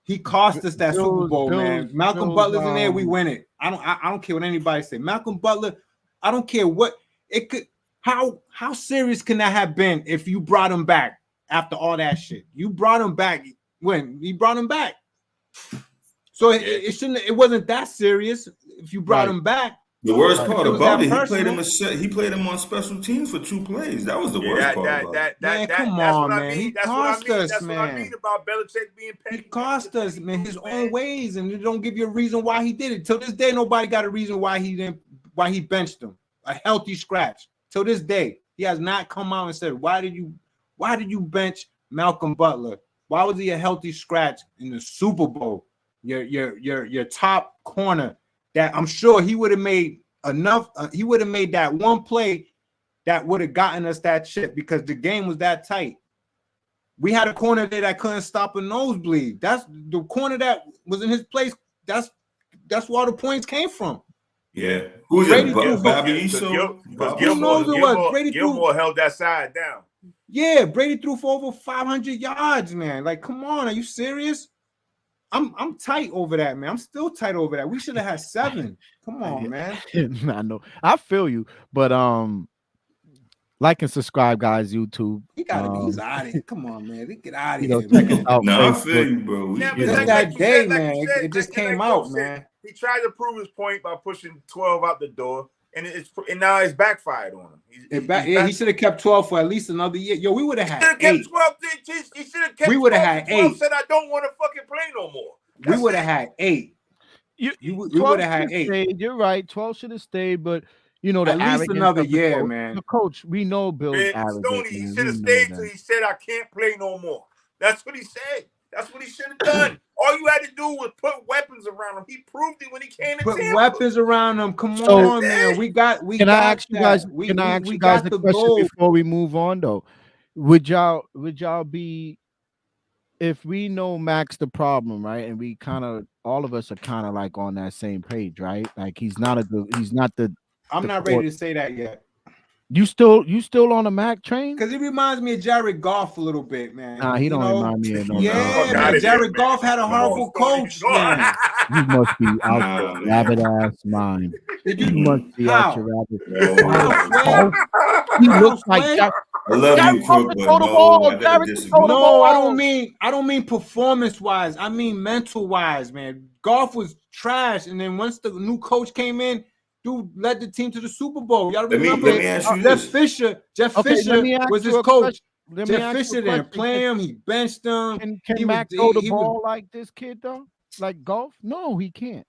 he cost us that Super Bowl, man. Malcolm Butler's in there, we win it. I don't care what anybody say. Malcolm Butler, I don't care what it could. How serious can that have been if you brought him back after all that shit? You brought him back when you brought him back. So it shouldn't. It wasn't that serious if you brought him back. The worst part about it, he played him on special teams for 2 plays. That was the worst part. Come on, man. He cost us, That's man. what I mean about Belichick being petty. He cost us, man, his own ways, and they don't give you a reason why he did it. Till this day, nobody got a reason why he benched him. A healthy scratch. Till this day, he has not come out and said, why did you bench Malcolm Butler? Why was he a healthy scratch in the Super Bowl? Your top corner that I'm sure he would have made enough. He would have made that one play that would have gotten us that shit because the game was that tight. We had a corner there that couldn't stop a nosebleed. That's the corner that was in his place. That's where all the points came from. Yeah. Who's it? Bobby Gilmore held that side down. Yeah, Brady threw for over 500 yards, man. Like, come on, are you serious? I'm tight over that, man. I'm still tight over that. We should have had 7. Come on, man. I know. I feel you, but like and subscribe, guys. YouTube. He gotta be. He's out of here. Come on, man. Get out of here. No, I feel you, bro. That day, man. It just came out, man. He tried to prove his point by pushing 12 out the door. And now it's backfired on him. He should have kept 12 for at least another year. Yo, we would have had 8. 12. He should have kept. We would have had 8. Said I don't want to fucking play no more. We would have had 8. We would have had 8. You're right. 12 should have stayed, but you know at least another year, man. The coach, we know Bill. Stoney, he should have stayed till he said I can't play no more. That's what he said. That's what he should have done. All you had to do was put weapons around him. He proved it when he came to Tampa. Weapons around him. Come on, man. Can I ask you guys the question before we move on though? Would y'all be, if we know Max the problem, right? And we kind of, all of us are kind of like on that same page, right? Like he's not the. I'm not ready to say that yet. You still on a Mac train? Because it reminds me of Jared Goff a little bit, man. Nah, he don't remind me of no. Yeah, man, Jared Goff had a horrible coach, man. You must be out your rabbit ass mind. You must be out your rabbit. He looks like I love you, Crook, but no, I don't mean performance wise. I mean mental wise, man. Goff was trash, and then once the new coach came in, dude led the team to the Super Bowl. Y'all remember? Let me ask you Jeff Fisher was his coach. Jeff Fisher didn't play him. He benched him. Can Mac throw the ball like this kid though? Like golf? No, he can't.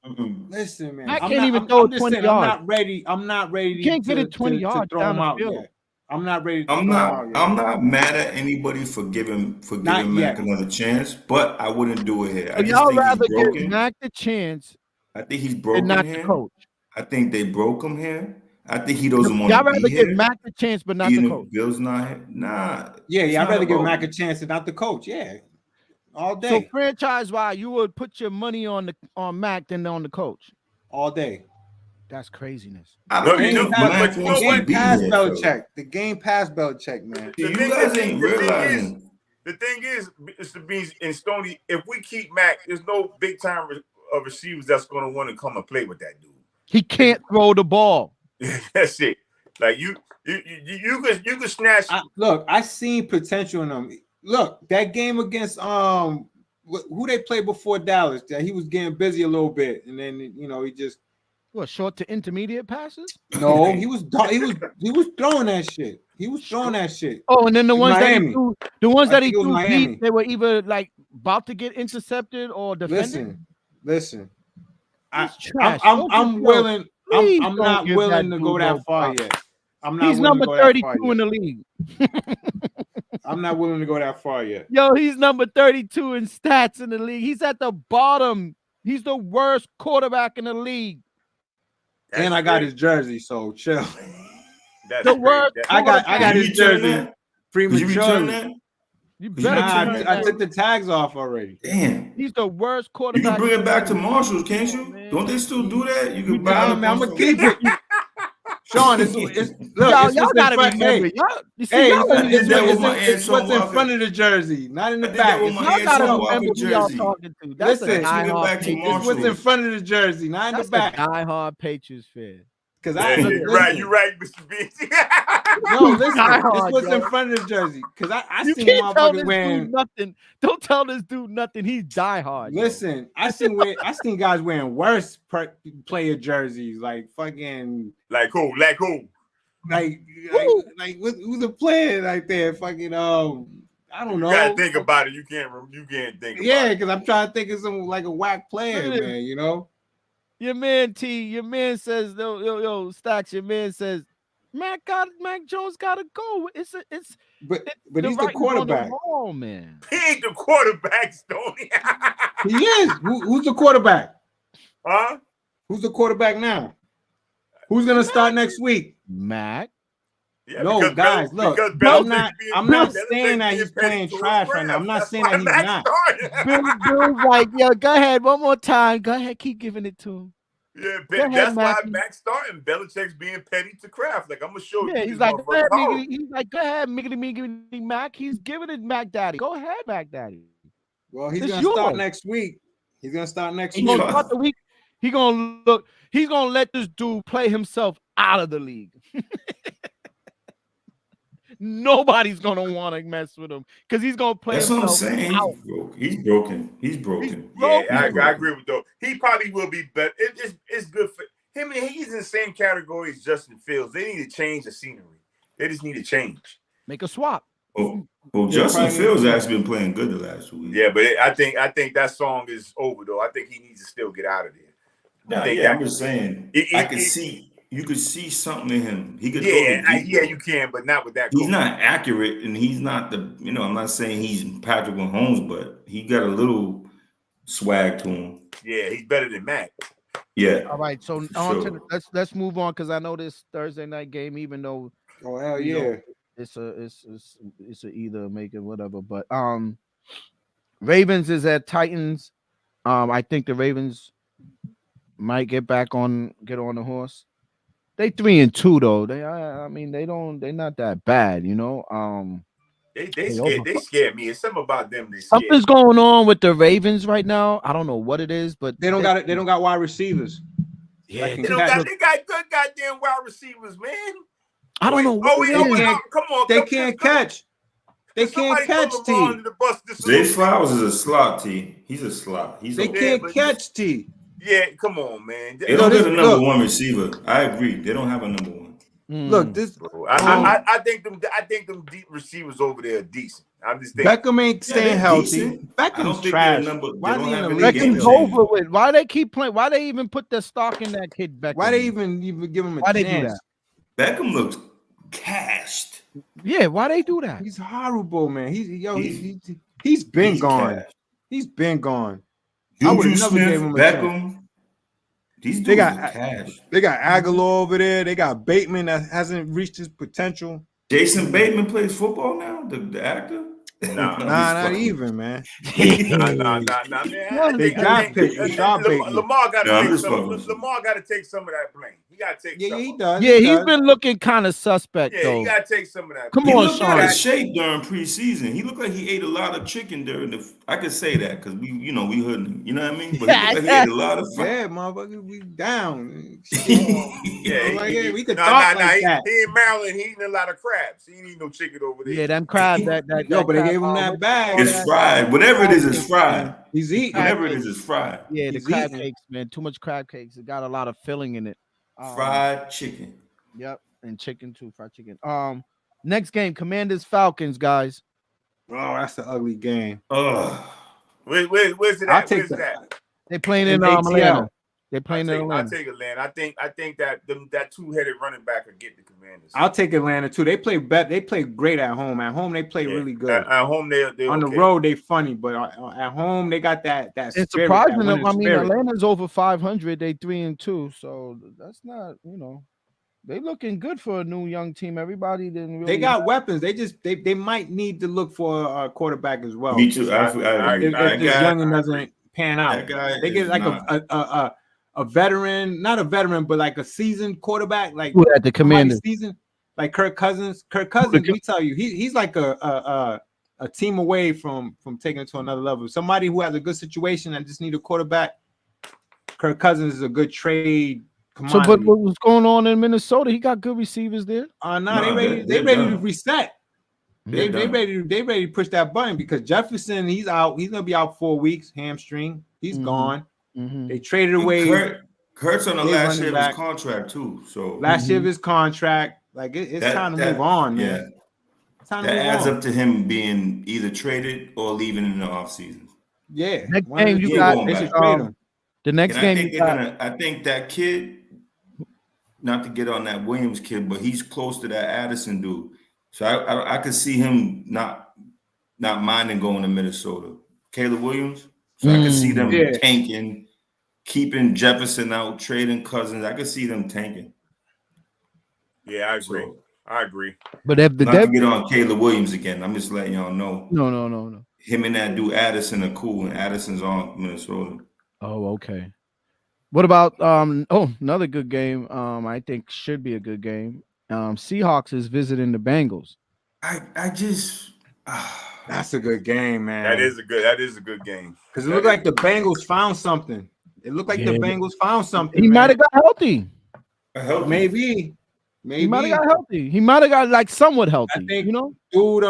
Listen, man. I can't even throw 20 yards. I'm not ready. You can't get it 20 yards throw him out yet. I'm not ready. I'm not mad at anybody for giving Mac another chance, but I wouldn't do it here. Y'all rather give Mac the chance. I think he's broken not here. The coach. I think they broke him here. I think he doesn't want to be rather here. give Mac a chance, but not the coach. Bill's not here. Nah. Yeah. I'd rather give Mac a chance and not the coach. Yeah. All day. So franchise-wise, you would put your money on Mac than on the coach. All day. That's craziness. The game past Belichick, man. You guys ain't realizing. The thing is, Mr. Beans and Stoney, if we keep Mac, there's no big time receivers that's going to want to come and play with that dude. He can't throw the ball. That's it. Like you could snatch. Look, I seen potential in him. Look, that game against who they played before Dallas, that he was getting busy a little bit, and then he just What, short to intermediate passes? No, he was throwing that shit. He was throwing that shit. Oh, and then the ones Miami. that he threw Miami. deep, they were either like about to get intercepted or defended. Listen. I'm willing. I'm not willing to go that far yet. He's number 32 in the league. I'm not willing to go that far yet. Yo, he's number 32 in stats in the league. He's at the bottom. He's the worst quarterback in the league. And I got his jersey, so chill. That's the worst. I got his jersey prematurely. You better. I took the tags off already. Damn. He's the worst You quarterback. can bring it back to Marshalls, can't you? Man. Don't they still do that? You can buy I'm gonna keep it. Sean, it's y'all gotta remember. It's what's in front of the jersey, not in the back. Y'all gotta remember who y'all talking to. That's it's what's in front of the jersey, not in the back. Die-hard Patriots fan. Because you're right, Mr. B. No, listen, it's what's in front of the jersgy. Because I seen motherfuckers wearing nothing. Don't tell this dude nothing. He's diehard. Listen, I seen guys wearing worse player jerseys, like fucking like who? Like who's the player like there? Fucking I don't know. You gotta think about it. You can't think. Yeah, because I'm trying to think of some like a whack player, man. You know. Your man says, yo, Stacks, your man says, Mac Jones gotta go. But he's the quarterback. Oh man. He ain't the quarterback, Stoney. He is. Who's the quarterback? Huh? Who's the quarterback now? Who's gonna start next week? Mac. Yeah, no, guys, look. I'm not saying that he's playing trash right now. I'm not saying that he's not. Bill's like, yo, go ahead, one more time. Go ahead, keep giving it to him. Yeah, that's why Mac's starting. Belichick's being petty to Kraft. Like, I'm gonna show you. Yeah, he's like, go ahead, miggity Mac. He's giving it Mac Daddy. Go ahead, Mac Daddy. Well, he's gonna start next week. He's gonna start next week. Start the week. He's gonna let this dude play himself out of the league. Nobody's gonna want to mess with him because he's gonna play. That's what I'm saying. Out. He's broken. He's broken. Yeah, I agree with though. He probably will be better. It's good for him. He's in the same category as Justin Fields. They need to change the scenery. They just need to change. Make a swap. Well, Justin Fields has been playing good the last 2 weeks. Yeah, but I think that song is over though. I think he needs to still get out of there. I'm just saying. I can see. You could see something in him. He could you can, but not with that. He's not accurate, and he's not the. I'm not saying he's Patrick Mahomes, but he got a little swag to him. Yeah, he's better than Mac. Yeah. All right, so let's move on because I know this Thursday night game, even though hell yeah, it's a either make it whatever. But Ravens is at Titans. I think the Ravens might get on the horse. They 3-2 though. They're not that bad, you know. They scare me. It's something about them. Something's going on with the Ravens right now. I don't know what it is, but they don't got wide receivers. Yeah, they got good goddamn wide receivers, man. I don't know. Come on, they can't catch. They can't catch T. Zay Flowers is a slot T. He's a slot. They can't catch T. Yeah, come on, man. They don't have a number one receiver. I agree. They don't have a number one. Look, this. I think them deep receivers over there are decent. I'm just thinking Beckham ain't staying healthy. Beckham's trash. Beckham's over with. Why they keep playing? Why they even put their stock in that kid Beckham? Why they even give him a chance? They do that? Beckham looks cashed. Yeah, why they do that? He's horrible, man. He's been gone. Cashed. He's been gone. I would never give him a chance. They got cash. They got Aguilar over there. They got Bateman that hasn't reached his potential. Jason Bateman plays football now. The actor. Not even, man. Nah, man. They got picked. Lamar got to take some of that blame. He gotta take. Yeah, he does. Yeah, he's been looking kind of suspect though. He gotta take some of that. Come he on, looked Sean. out of shape during preseason. He looked like he ate a lot of chicken during the. I could say that because we heard him. You know what I mean? But he looked like he ate a lot of. Yeah, motherfucker, we down. We could talk like that. He in Maryland. He eating a lot of crabs. He ain't eat no chicken over there. Yeah, them crab. But they gave him that bag. It's fried. Whatever it is, it's fried. He's eating. Whatever it is, it's fried. Yeah, the crab cakes, man. Too much crab cakes. It got a lot of filling in it. Fried chicken. Yep, and chicken too. Fried chicken. Next game, Commanders Falcons, guys. Oh, that's an ugly game. Where's it at? Where's that? They playing in Atlanta. They playing in Atlanta. I'll take Atlanta. I think that two-headed running back will get the Commanders. I'll take Atlanta too. They play They play great at home. At home, they play really good. At home, they on the road they funny, but at home they got that. It's surprising. Atlanta's over 500. They 3-2, so that's not They looking good for a new young team. Everybody didn't really. They got weapons. They might need to look for a quarterback as well. Me too. If this youngin doesn't pan out, they get like a veteran, not a veteran, but like a seasoned quarterback, like at the Commanders season, like Kirk Cousins. Kirk Cousins, we tell you, he's like a team away from taking it to another level. Somebody who has a good situation and just need a quarterback. Kirk Cousins is a good trade. So, but what was going on in Minnesota? He got good receivers there. They ready to reset. They ready to push that button because Jefferson, he's out. He's gonna be out 4 weeks, hamstring. He's gone. They traded away. Kurt's on the last year of his contract too. So last year of his contract, like it's time to move on, man. That adds up to him being either traded or leaving in the offseason. Yeah. Next game you got. The next game I think that kid. Not to get on that Williams kid, but he's close to that Addison dude. So I could see him not minding going to Minnesota. Caleb Williams. So I could see them tanking, keeping Jefferson out, trading Cousins. I could see them tanking. Yeah, I agree. I agree. But if not to get on Caleb Williams again, I'm just letting y'all know. No. Him and that dude Addison are cool, and Addison's on Minnesota. Oh, okay. What about another good game? I think should be a good game. Seahawks is visiting the Bengals. That's a good game, man. That is a good game. Because it looked like the Bengals found something. The Bengals found something. He might have got healthy. Maybe. He might have got healthy. He might have got like somewhat healthy. I think, dude,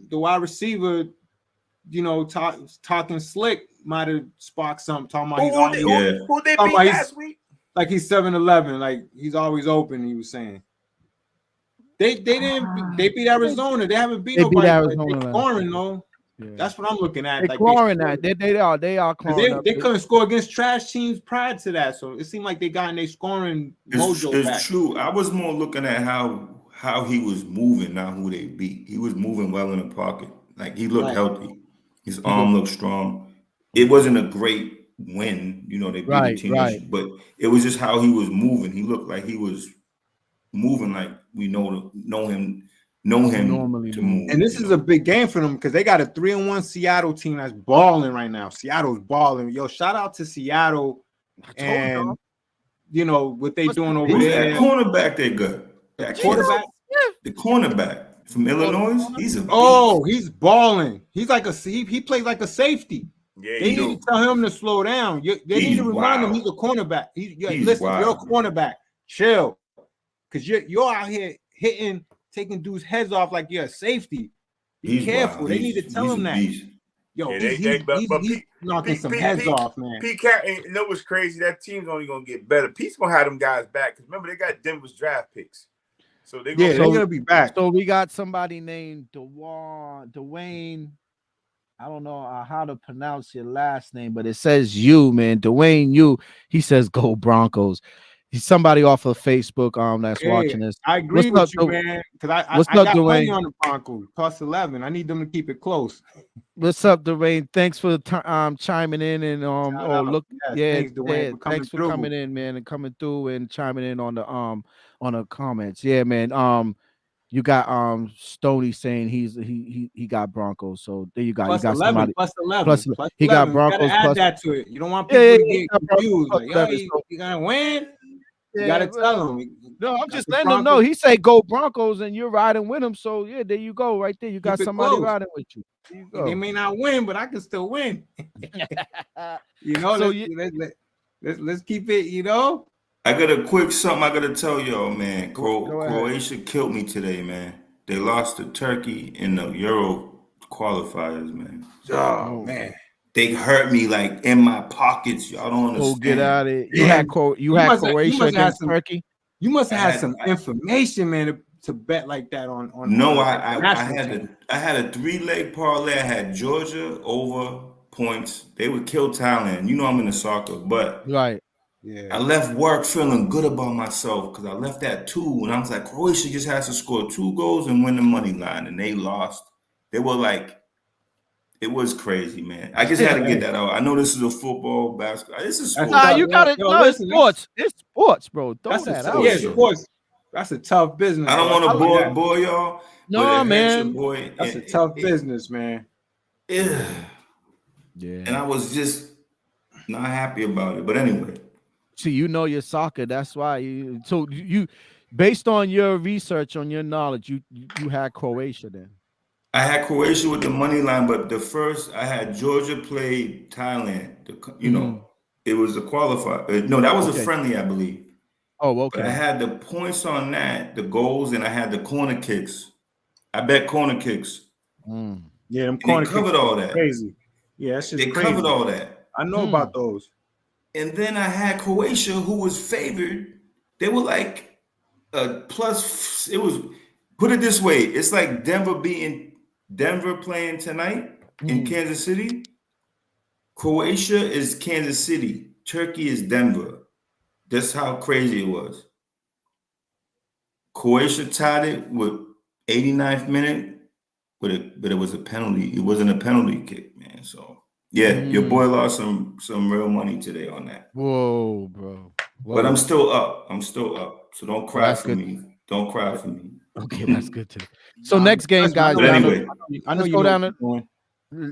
the wide receiver, talking slick might have sparked something. Talking about who they beat last week? Like he's 7-11, like he's always open. He was saying they didn't they beat Arizona. They haven't beat nobody. They scoring though. Yeah. That's what I'm looking at. They're scoring that. They are scoring. They couldn't score against trash teams prior to that, so it seemed like they got in their scoring mojo. It's true. I was more looking at how he was moving, not who they beat. He was moving well in the pocket. Like he looked healthy. His arm looked strong. It wasn't a great win, they beat the team, but it was just how he was moving. He looked like he was moving like we know him normally to move. And this is a big game for them because they got a 3-1 Seattle team that's balling right now. Seattle's balling. Yo, shout out to Seattle and what they doing over there. That cornerback they got. That quarterback, the cornerback from Illinois. He's a beast. He's balling. He's like he plays like a safety. Yeah, they need to tell him to slow down. They need to remind him he's a cornerback. Listen, you're a cornerback. Chill, because you're out here hitting, taking dudes' heads off like you're a safety. Be careful. They need to tell him that. Yo, he's knocking some heads off, man. What's crazy? That team's only gonna get better. Pete's gonna have them guys back because remember they got Denver's draft picks, so they're gonna be back. So we got somebody named Dwayne. I don't know how to pronounce your last name, but it says you, man. Dwayne, you. He says go Broncos. He's somebody off of Facebook that's watching this. I agree with you, man. Because I got money on the Broncos. Plus 11. I need them to keep it close. What's up, Dwayne? Thanks for chiming in and thanks, Dwayne, thanks for coming in, man, and coming through and chiming in on the comments. Yeah, man. You got Stoney saying he got Broncos, so there you go. Plus you got 11, somebody plus 11. Plus he 11. got Broncos. You gotta add that to it. You don't want people to get confused. Like, you gotta win. You gotta tell him. No, I'm just letting him know. He say go Broncos, and you're riding with him. So yeah, there you go, right there. You got somebody riding with you. There you go. They may not win, but I can still win. You know, so let's keep it. You know, I got a quick something I gotta tell y'all, man. Croatia killed me today, man. They lost to Turkey in the Euro qualifiers, man. Oh man. They hurt me like in my pockets. Y'all don't understand. Oh, get out of it. You had Croatia against Turkey. You must have had some information, man, to bet like that on. No, I had a 3-leg parlay. I had Georgia over points. They would kill Thailand. You know I'm into soccer, but right. Yeah. I left work feeling good about myself because I left at 2, and I was like, Croatia just has to score 2 goals and win the money line, and they lost. They were like. It was crazy, man. I just had to get that out. I know this is a football, basketball. This is sports. Nah, you got it. No, it's sports. It's sports, bro. Throw that out. Yeah, sports. That's a tough business. I don't want to bore y'all. No, man. That's a tough business, man. Yeah. Yeah. And I was just not happy about it. But anyway. See, you know your soccer. That's why you based on your research, on your knowledge, you had Croatia then. I had Croatia with the money line, but the first I had Georgia play Thailand. You know, it was a qualifier. No, that was a friendly, I believe. Oh, okay. But I had the points on that, the goals, and I had the corner kicks. I bet corner kicks. Yeah, them corner kicks covered all that. Crazy. Yeah, that's just they crazy. Covered all that. I know about those. And then I had Croatia, who was favored. They were like a plus. It was, put it this way, it's like Denver playing tonight in Kansas City. Croatia is Kansas City. Turkey is Denver. That's how crazy it was. Croatia tied it with 89th minute, but it was a penalty. It wasn't a penalty kick, man. So yeah, your boy lost some real money today on that. Whoa, bro. Whoa. But I'm still up. So don't cry for me. Don't cry for me. Okay, that's good too. So next game, guys. But anyway, I know you go down it.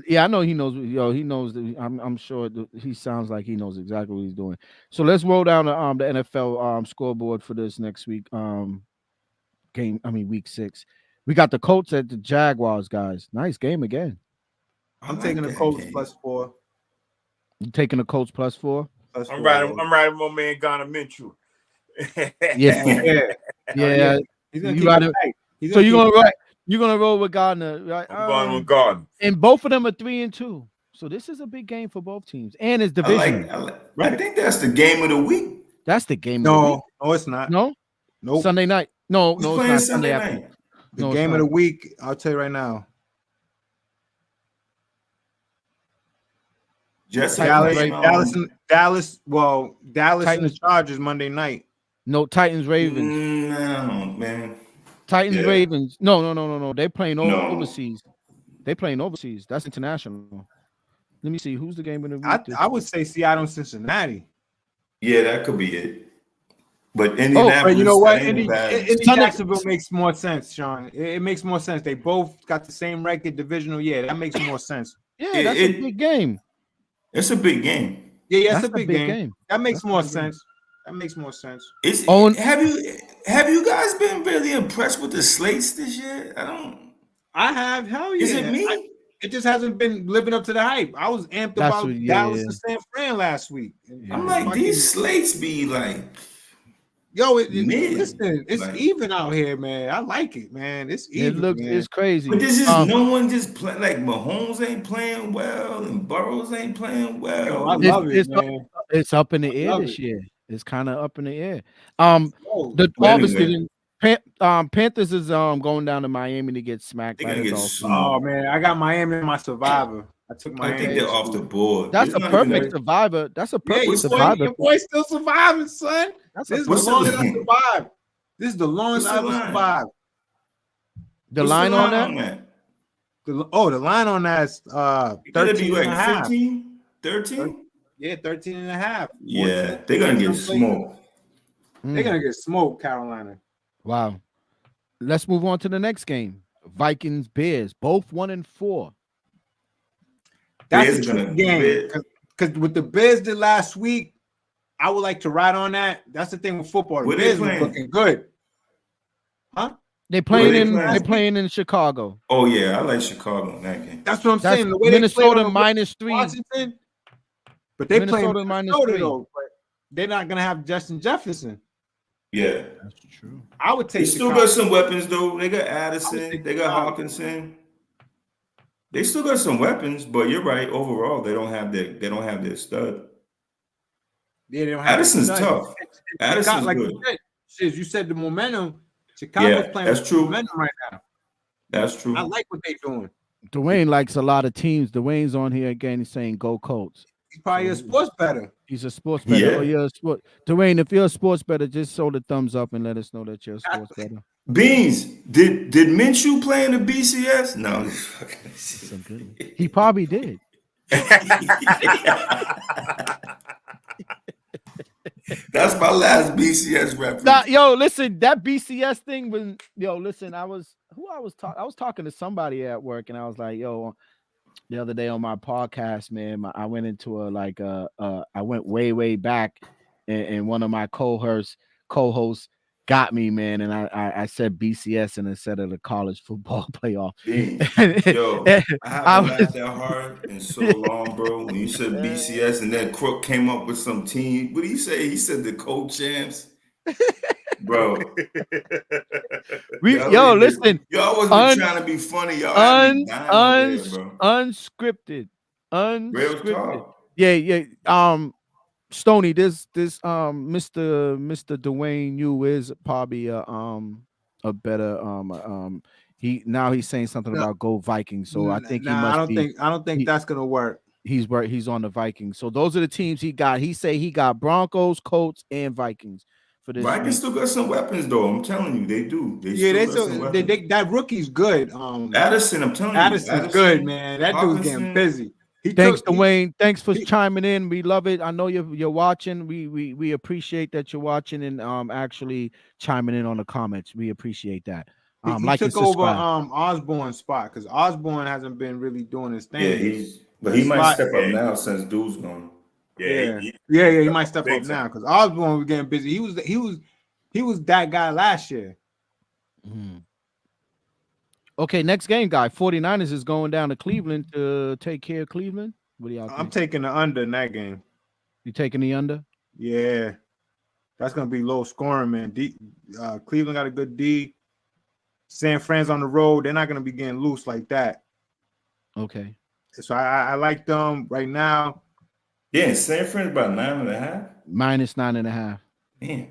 Yeah, I know he knows. He knows. I'm sure he sounds like he knows exactly what he's doing. So let's roll down the NFL scoreboard for this next week game. I mean, week 6. We got the Colts at the Jaguars, guys. Nice game again. I'm taking the Colts +4. You taking the Colts +4? I'm riding my man Ghana Minshew. Yeah. He's gonna keep you're gonna roll with Gardner, right? I'm going with Gardner. And both of them are 3-2. So this is a big game for both teams. And it's division. I think that's the game of the week. That's the game of the week. No, it's not. No? Nope. Sunday night. No, it's not Sunday night. The game of the week, I'll tell you right now. Dallas and the Chargers Monday night. No, Titans Ravens. No, man. Titans Ravens. No. They're playing overseas. They're playing overseas. That's international. Let me see. Who's the game of the week? I would say Seattle, Cincinnati. Yeah, that could be it. But Indianapolis. But you know what? Indy Jacksonville makes more sense, Sean. It makes more sense. They both got the same record, divisional. Yeah, that makes more sense. Yeah, that's a big game. It's a big game. Yeah, it's a big game. That makes more sense. That makes more sense. Have you guys been really impressed with the slates this year? I have. Hell yeah. Is it me? It just hasn't been living up to the hype. I was amped about Dallas and San Fran last week. I'm like, these slates be like, yo, listen, it's even out here, man. I like it, man. It's even. It's crazy. But this is no one just play like Mahomes ain't playing well and Burrows ain't playing well. Yo, I love it, man. It's up in the air this year. It's kind of up in the air. Obviously, Panthers is going down to Miami to get smacked. Oh man, I got Miami in my survivor. I took Miami. I think they're off the board. That's a perfect survivor. That's a perfect survivor. Your boy's still surviving, son. This is the longest I survived. This is the longest I ever survived. The line on that? The line on that is 13 and a half. 13? Yeah, 13 and a half. Yeah, they're going to get smoked. They're going to get smoked, Carolina. Wow. Let's move on to the next game. Vikings, Bears, both 1-4. That's a tricky game. Because what the Bears did last week, I would like to ride on that. That's the thing with football. Where The they Bears was playing? looking good. Huh? They're playing in Chicago. Oh yeah, I like Chicago in that game. That's what I'm saying. The way Minnesota they -3. Washington, but they playing Minnesota -3 though. But they're not gonna have Justin Jefferson. Yeah, that's true. I would take. They still got some weapons though. They got Addison. They got Hawkinson. They still got some weapons, but you're right. Overall, they don't have their stud. Yeah, they don't have Addison's tough. Addison's like good. You said the momentum. Chicago's playing that's true. momentum right now. That's true. I like what they're doing. Dwayne likes a lot of teams. Dwayne's on here again. He's saying go Colts. He's probably a sports bettor. He's a sports bettor. Yeah. Oh, you're a sport. Dwayne, if you're a sports bettor, just show the thumbs up and let us know that you're a sports bettor. Beans, did Minshew play in the BCS? No. He probably did. That's my last BCS reference. Nah, yo, listen, that BCS thing was listen, I was talking to somebody at work and I was like, yo, the other day on my podcast, man, I went into I went way back and one of my co-hosts got me, man, and I said BCS and instead of the college football playoff. Yo, I haven't laughed that hard in so long, bro. When you said BCS and then Crook came up with some team. What did he say? He said the co-champs. Bro. Listen. Y'all wasn't trying to be funny. Y'all unscripted. Real Yeah. Stoney, this Mr. Dwayne Yu is probably a better he's saying something about go Vikings. So I think I don't think that's gonna work. He's on the Vikings. So those are the teams he got. He got Broncos, Colts, and Vikings for this. Vikings still got some weapons though. I'm telling you, they do. That rookie's good. Addison, I'm telling you, Addison's good, man. That dude's getting busy. Dwayne. Thanks for chiming in. We love it. I know you're watching. We appreciate that you're watching and actually chiming in on the comments. We appreciate that. He took over Osborne's spot because Osborne hasn't been really doing his thing. But he might step up now since Dude's gone. He might step up now because Osborne was getting busy. He was that guy last year. Okay, next game, guy. 49ers is going down to Cleveland to take care of Cleveland. What do y'all think? I'm taking the under in that game. You taking the under? Yeah. That's going to be low scoring, man. Cleveland got a good D. San Fran's on the road. They're not going to be getting loose like that. Okay. So I like them right now. Yeah, San Fran's about 9.5. Minus 9.5. Man.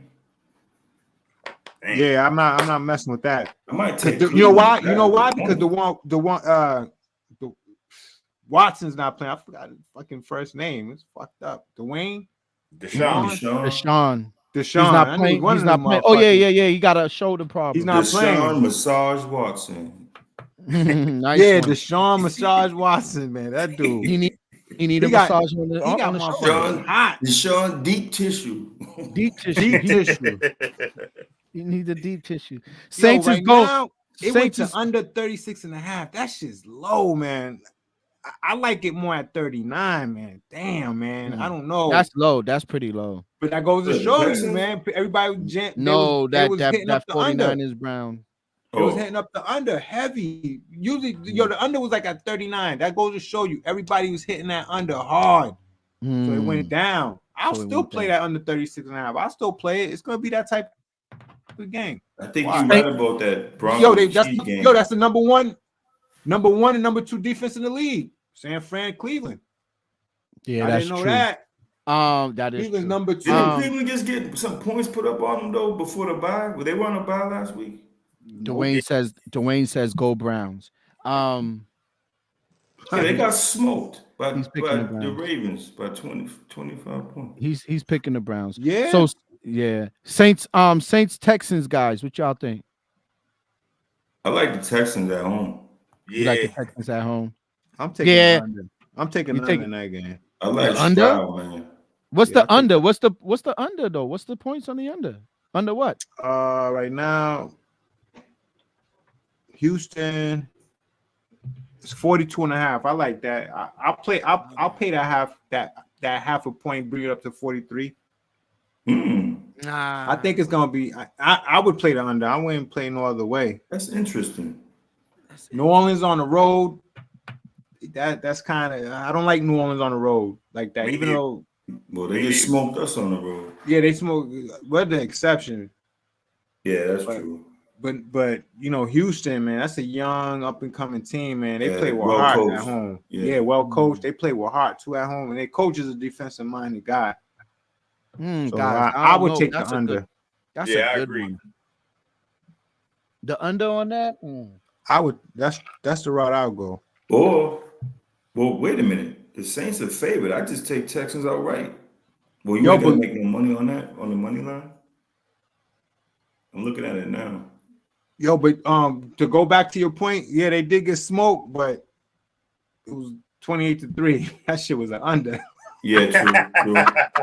Yeah, I'm not messing with that. I might take. You know why? Because the Watson's not playing. I forgot his fucking first name. It's fucked up. Deshaun. He's not playing. He's not playing. Oh yeah. He got a shoulder problem. He's not playing. Massage Watson. Nice Deshaun Massage Watson, man. That dude. He need a massage on the shoulder. Deshaun deep tissue. Deep tissue. You need the deep tissue. Saints is going. It went to under 36.5. That shit's low, man. I like it more at 39, man. Damn, man. I don't know. That's low. That's pretty low. But that goes to show you, man. Everybody was that 49ers Brown. It was hitting up the under heavy. Usually, the under was like at 39. That goes to show you everybody was hitting that under hard. So it went down. I'll still play that under 36.5. I'll still play it. It's gonna be that type of game. I think you're right about that. Broncos game. That's the number one and number 2 defense in the league. San Fran, Cleveland. Yeah, I didn't know that. That is Cleveland's number 2. Didn't Cleveland just get some points put up on them though before the bye? Were they on a bye last week? Dwayne says go Browns. They got smoked by the Ravens by 25 points. He's picking the Browns. Yeah. So yeah. Saints Texans guys, what y'all think? I like the Texans at home. You like the Texans at home? I'm taking the under. I'm taking the under in that game. I like under, style, man. What's the under? What's the under though? What's the points on the under? Under what? Right now, Houston, it's 42.5. I like that. I'll pay that half a point, bring it up to 43. I think it's gonna be. I would play the under. I wouldn't play no other way. That's interesting. New Orleans on the road. That's kind of. I don't like New Orleans on the road like that. Even though, well, they just smoked us on the road. Yeah, they smoked. We're the exception. Yeah, that's true. But you know, Houston, man, that's a young up and coming team, man. They play with heart at home. Yeah, well coached. They play with heart too at home, and their coach is a defensive minded guy. So guys, I would take the under. That's a good one. The under on that? I would. That's the route I'll go. Or, well, wait a minute. The Saints are favored. I just take Texans outright. Well, you ain't gonna make no money on that on the money line. I'm looking at it now. Yo, but to go back to your point, yeah, they did get smoked, but it was 28-3. That shit was an under. Yeah, true.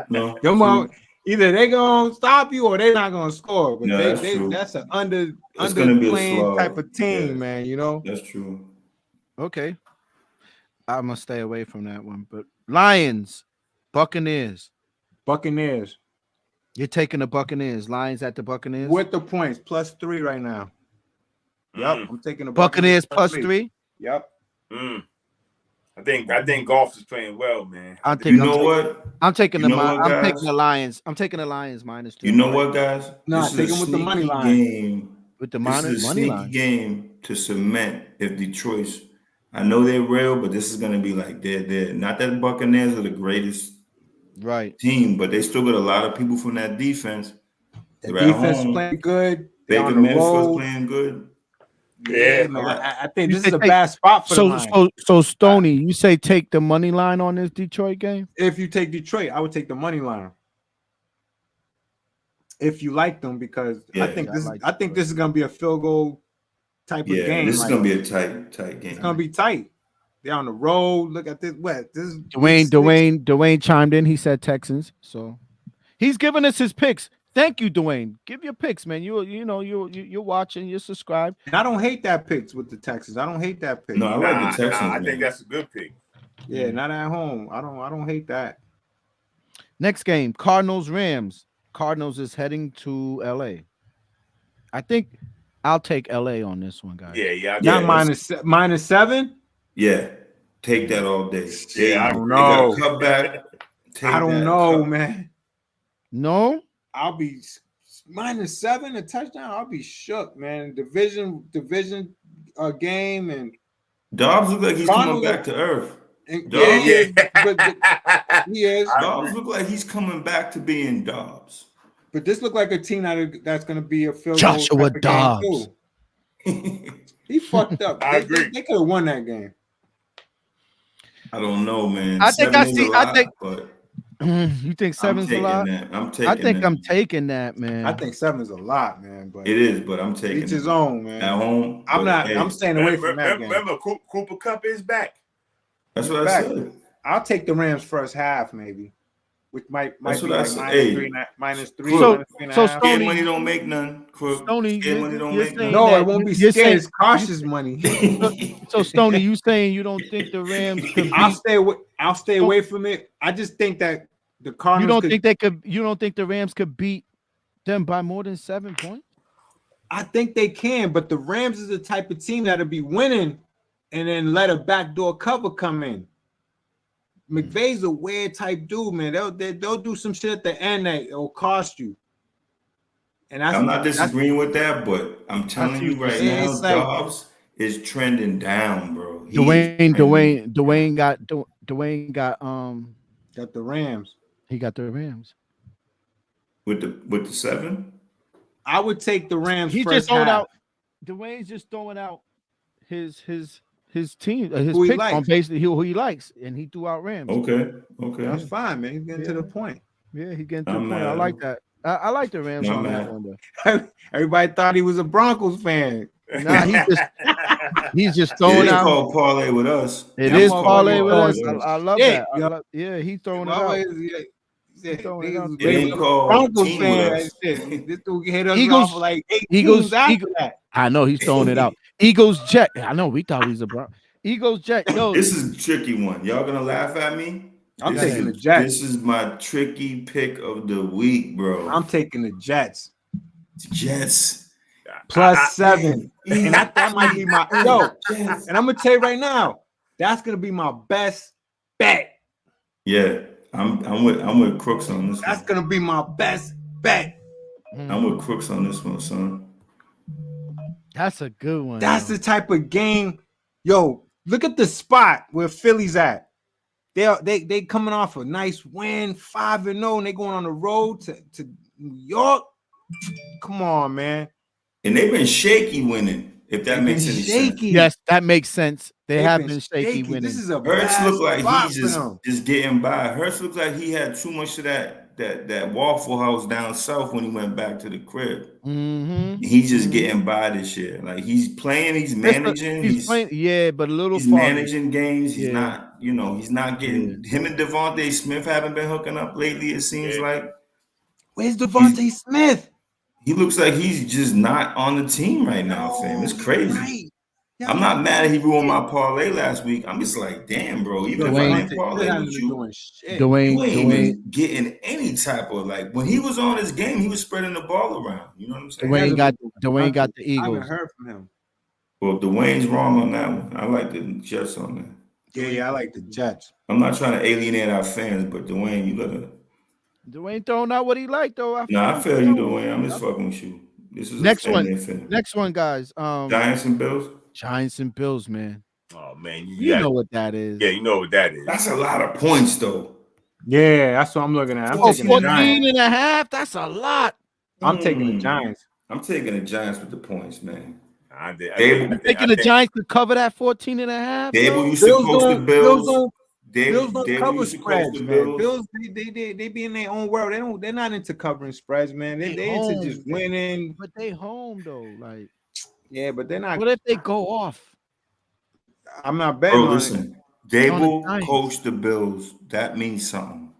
No, your mom, either they gonna stop you or they're not gonna score. But no, that's an under playing type of team, man. You know, that's true. Okay, I'm gonna stay away from that one. But Lions, Buccaneers. You're taking the Buccaneers. Lions at the Buccaneers with the points +3 right now. Yep, I'm taking the Buccaneers +3. Yep. I think golf is playing well, man. I'm taking the Lions. I'm taking the Lions -2. You know what, guys? No, take them with the money line. With the money line game to cement if Detroit's. I know they're real, but this is gonna be like they're not that Buccaneers are the greatest team, but they still got a lot of people from that defense. The defense playing good. Baker Mayfield's playing good. Yeah, man. I think this is a bad spot for the line. So Stoney, you say take the money line on this Detroit game? If you take Detroit, I would take the money line. If you like them, because I think this is gonna be a field goal type of game. This is gonna be a tight game. It's gonna be tight. They're on the road. Look at this. This Dwayne chimed in. He said Texans. So he's giving us his picks. Thank you, Dwayne. Give your picks, man. You're watching. You're subscribed. And I don't hate that picks with the Texans. I don't hate that pick. No, I like the Texans. I think that's a good pick. Yeah, not at home. I don't hate that. Next game, Cardinals Rams. Cardinals is heading to LA. I think I'll take LA on this one, guys. Yeah. -7. Yeah, take that all day. Yeah, I don't know. Cut back. I don't know, man. No, I'll be -7 a touchdown. I'll be shook, man. Division game, and Dobbs look like he's coming back to earth. But he is. Dobbs look like he's coming back to being Dobbs. But this look like a team that's going to be a field goal. Joshua Dobbs. He fucked up. I agree. They could have won that game. I don't know, man. I think but you think 7's a lot? I'm taking that, man. I think 7 is a lot, man. But it is, but I'm taking each his own, man. At home, I'm not. I'm staying away from that game. Remember, Cooper Kupp is back. That's what I said. I'll take the Rams first half, maybe. Which might be like -3. So Stoney money don't make none. Stoney, money don't make none. No, it won't be scared. It's cautious money. So Stoney, you saying you don't think the Rams could? I'll stay away from it. I just think that the Cardinals. You don't think the Rams could beat them by more than 7 points? I think they can, but the Rams is the type of team that'll be winning and then let a backdoor cover come in. McVay's a weird type dude, man. They'll do some shit at the end that will cost you. And I'm not disagreeing with that, but I'm telling you right now, Dobbs is trending down, bro. Dwayne got the Rams. He got the Rams with the 7. I would take the Rams. He's just throwing out. Dwayne's just throwing out his team, his pick on basically who he likes, and he threw out Rams. Okay, that's fine, man. He's getting to the point. Yeah, he's getting to the point. I like that. I like the Rams on that one. Everybody thought he was a Broncos fan. Nah, he's just throwing out. Called parlay with us. It is parlay with us. I love that. He's throwing it out. It ain't called Broncos fan. This dude hit us off like 8 Eagles after that. I know he's throwing it out. Eagles Jet. I know we thought he was a Eagles Jet. Yo, this is a tricky one. Y'all gonna laugh at me? I'm taking the Jets. This is my tricky pick of the week, bro. I'm taking the Jets. Jets. +7. And that might be my and I'm gonna tell you right now, that's gonna be my best bet. Yeah, I'm with Crooks on this one. That's gonna be my best bet. I'm with Crooks on this one, son. That's a good one. That's the type of game. Yo, look at the spot where Philly's at. They coming off a nice win, 5-0, and they going on the road to New York. Come on, man. And they've been shaky winning, if that makes any sense. Yes, that makes sense. They've been shaky winning. This is a Hurts look like he's spot just getting by. Hurts looks like he had too much of that Waffle House down south when he went back to the crib. Mm-hmm. He's just getting by this year. Like he's playing, he's managing, he's playing, yeah, but a little. He's managing games. He's not, he's not getting. Him and Devontae Smith haven't been hooking up lately. It seems like. Where's Devontae Smith? He looks like he's just not on the team right now, fam. It's crazy. Right. Yeah, I'm not mad that he ruined my parlay last week. I'm just like, damn, bro. Even if I didn't parlay with you, Dwayne ain't getting any type of like when he was on his game, he was spreading the ball around. You know what I'm saying? Dwayne got the Eagles. I haven't heard from him. Well, Dwayne's wrong on that one. I like the Jets on that. Yeah, I like the Jets. I'm not trying to alienate our fans, but Dwayne, you gotta. Dwayne throwing out what he liked though. I feel you, Dwayne. I'm just fucking with you. This is next one, guys. Giants and Bills. Giants and Bills, man. Oh man, you know what that is. Yeah, you know what that is. That's a lot of points, though. Yeah, that's what I'm looking at. I'm 14.5. That's a lot. I'm taking the Giants. I'm taking the Giants with the points, man. I'm taking the Giants to cover that 14.5. Dable used to coach the Bills. Bills don't cover spreads, man. Bills, they be in their own world. They're not into covering spreads, man. They into just winning. But they home though, like. Yeah, but they're not. What if they go off? I'm not betting on listen, it. Dable coached the Bills. That means something.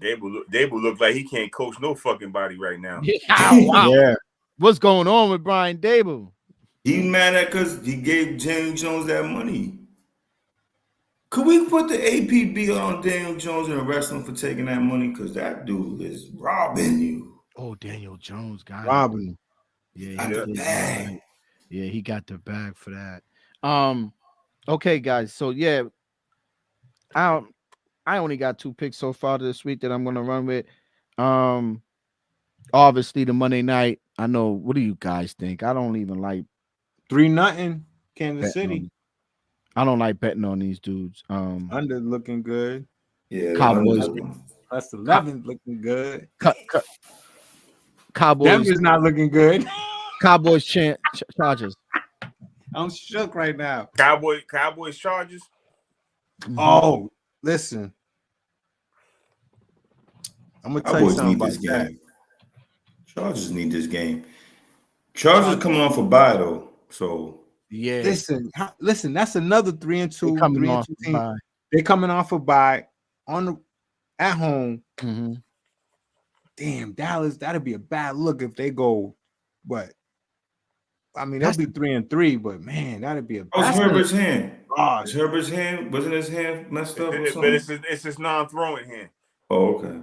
Dable look like he can't coach no fucking body right now. Wow. Yeah. What's going on with Brian Dable? He's mad at because he gave Daniel Jones that money. Could we put the APB on Daniel Jones and arrest him for taking that money? Because that dude is robbing you. Oh, Daniel Jones got robbing. Yeah, he got the bag for that. Okay, guys. So yeah, I only got 2 picks so far this week that I'm gonna run with. Obviously the Monday night. I know. What do you guys think? I don't even like 3-0 Kansas City. I don't like betting on these dudes. Under looking good. Yeah, Cowboys. Plus 11 looking good. Cowboys. Denver's not looking good. Cowboys Chargers. I'm shook right now. Cowboys Chargers. Oh, listen. I'm gonna tell you something about this game. Chargers need this game. Chargers coming off a bye though, so yeah. Listen. That's another 3-2. 3-2 team. They're coming off a bye at home. Mm-hmm. Damn, Dallas. That'd be a bad look if they go. But I mean, they'll be 3-3. But man, that'd be a. Oh, it's Herbert's hand. Gosh, Herbert's hand wasn't his hand messed up or something? But it's his non-throwing hand. Oh, okay.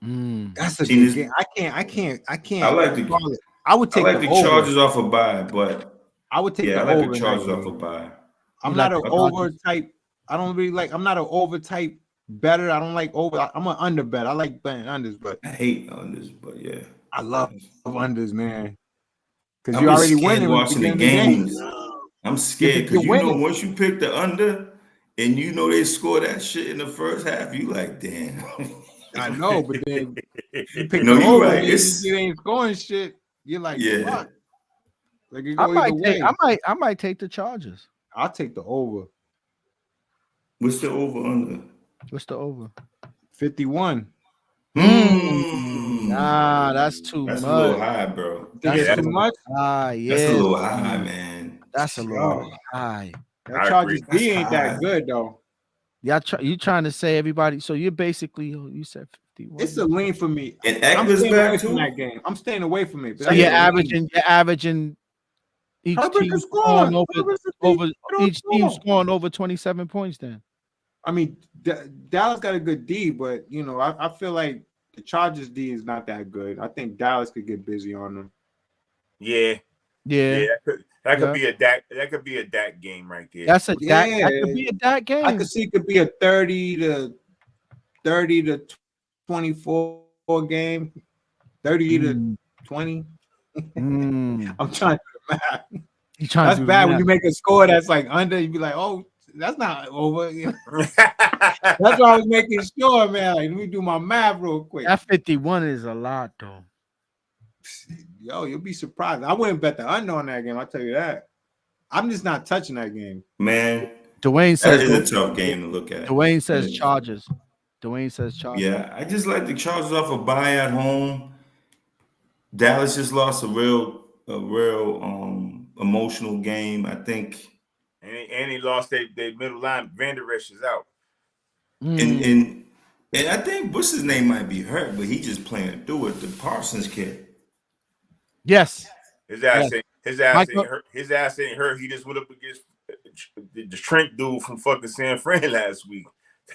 That's a good game. I can't. I like the. I would take. I like the Chargers off a bye, but I would take. Yeah, I like the Chargers off a bye. I'm not an over type. I don't really like. I'm not an over type better. I don't like over. I'm an under bet. I like betting unders, but I hate unders. But yeah, I love unders, man. Because you already winning watching the games. I'm scared because you know once you pick the under and you know they score that shit in the first half, you like damn. I know, but then you pick the over, right. You ain't scoring shit. You're like, fuck. Like you go I might take the Chargers. I'll take the over. What's the over under? What's the over? 51. Nah, that's too much. That's a little high, bro. That's too much. Yeah. That's a little high, man. That's a little high. That Chargers D ain't that good though. Yeah, you trying to say everybody? So you're basically you said 51. It's a lean for me. And Eckler's back too. That game. I'm staying away from it. So you're averaging each team scoring over each team scoring over 27 points. Then I mean, Dallas got a good D, but you know, I feel like the Chargers D is not that good. I think Dallas could get busy on them. Yeah. Yeah. That could be a Dak game right there. That's a Dak. That could be a Dak game. I could see it could be a 30 to 24 game, 30 to 20. I'm trying to do the math. That's bad when you make a score that's like under. You be like, oh, that's not over. That's why I was making sure, man. Like, let me do my math real quick. That 51 is a lot, though. Yo, you'll be surprised. I wouldn't bet the under on that game. I'll tell you that. I'm just not touching that game. Man, Dwayne says it's a tough game to look at. Dwayne says Chargers. Dwayne says Chargers. Yeah, I just like the Chargers off a bye at home. Dallas just lost a real emotional game, I think. And he lost their middle line. Van Der Esch is out. And I think what's his name might be hurt, but he just playing through it. The Parsons kid. Yes. His ass ain't hurt. His ass ain't hurt. He just went up against the Trent dude from fucking San Fran last week.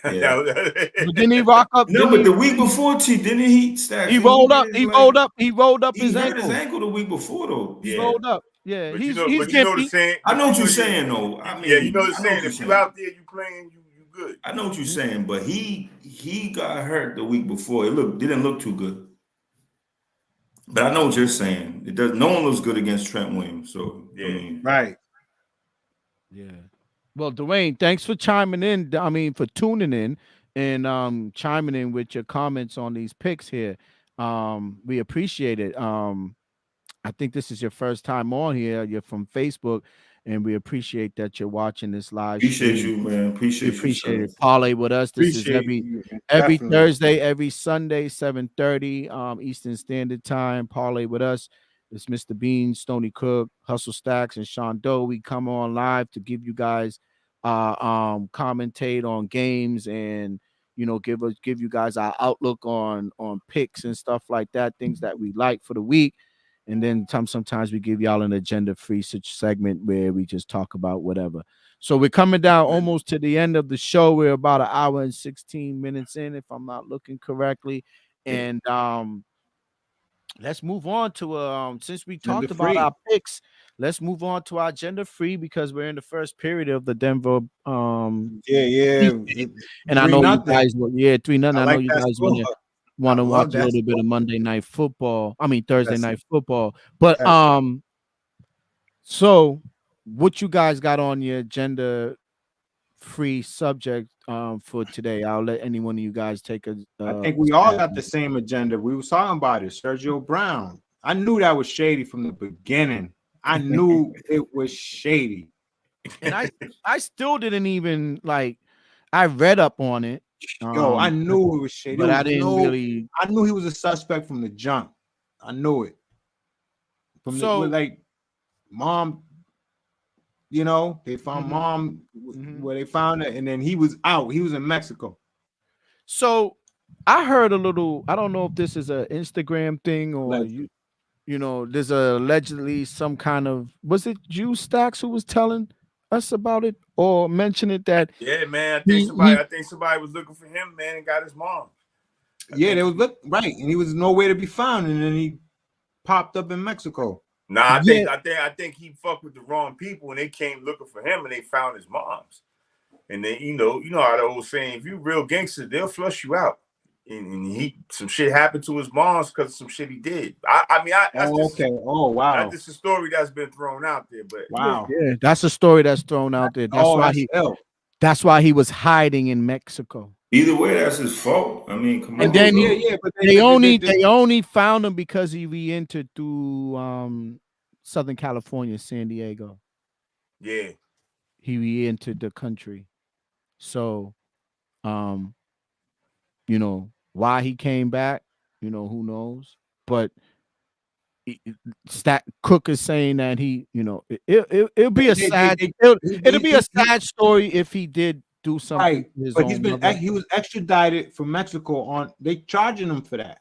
Yeah. But didn't he rock up? No, but the week before, didn't he? He rolled up. He rolled up. He rolled up his ankle. His ankle the week before, though. He rolled up. Yeah, but he's you know the saying. I know what you're saying, though. I mean, yeah, you know the saying. If you out there, you playing, you good. I know what you're saying, but he got hurt the week before. It didn't look too good. But I know what you're saying. It does. No one looks good against Trent Williams. So yeah, I mean, right. Yeah. Well, Dwayne, thanks for chiming in. I mean, for tuning in and chiming in with your comments on these picks here. We appreciate it. I think this is your first time on here. You're from Facebook, and we appreciate that you're watching this live. Appreciate you, man. Appreciate it. Parlay with us. This is every Thursday, every Sunday, 7:30 Eastern Standard Time. Parlay with us. It's Mr. Bean, Stony Cook, Hustle Stacks, and Sean Doe. We come on live to give you guys commentate on games and give you guys our outlook on picks and stuff like that, things that we like for the week. And then sometimes we give y'all an agenda-free segment where we just talk about whatever. So we're coming down almost to the end of the show. We're about an hour and 16 minutes in, if I'm not looking correctly. And let's move on to since we talked about our picks, let's move on to our agenda-free because we're in the first period of the Denver. And I know you guys were 3-0. I know you guys want to watch a little bit of Monday Night Football. I mean Thursday Night Football. But so what you guys got on your agenda free subject for today? I'll let any one of you guys take a I think we all got the same agenda. We were talking about it. Sergio Brown. I knew that was shady from the beginning. I knew it was shady. And I still didn't even I read up on it. Yo, I knew it was shady. But I didn't really. I knew he was a suspect from the jump. I knew it. Mom, they found mom where they found it, and then he was out. He was in Mexico. So I heard a little. I don't know if this is an Instagram thing or there's allegedly some kind of. Was it you, Stacks, who was telling us about it or mention it that man, I think somebody was looking for him, man, and got his mom. They was right, and he was nowhere to be found, and then he popped up in Mexico. Nah, I think he fucked with the wrong people, and they came looking for him, and they found his mom's. And then you know how the old saying, if you real gangster, they'll flush you out. And some shit happened to his mom's because of some shit he did. Wow. That's just a story that's been thrown out there. But wow, that's a story that's thrown out there. That's why he was hiding in Mexico. Either way, that's his fault. I mean, come on. And then but they only found him because he re-entered through Southern California, San Diego. Yeah, he re-entered the country. So, why he came back, who knows? But Cook is saying that it'll be a sad it'll be a sad story if he did do something. Right. But he was extradited from Mexico they charging him for that.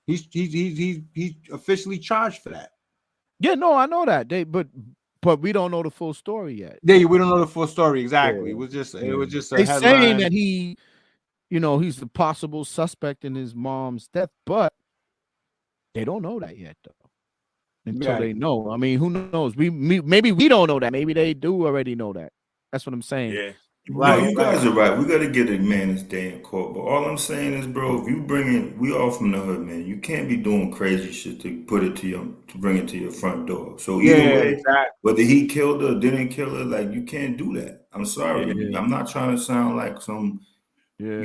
He's officially charged for that. Yeah, no, I know that. But but we don't know the full story yet. Yeah, we don't know the full story exactly. It was just a They headline. saying that he, he's the possible suspect in his mom's death, but they don't know that yet though. Until they know. I mean, who knows? Maybe we don't know that. Maybe they do already know that. That's what I'm saying. Yeah. Right, you guys are right. We got to get a man this day in court. But all I'm saying is, bro, if you we all from the hood, man. You can't be doing crazy shit to bring it to your front door. So either way, exactly. whether he killed her or didn't kill her, like you can't do that. I'm sorry. Yeah. I'm not trying to sound like some, Yeah.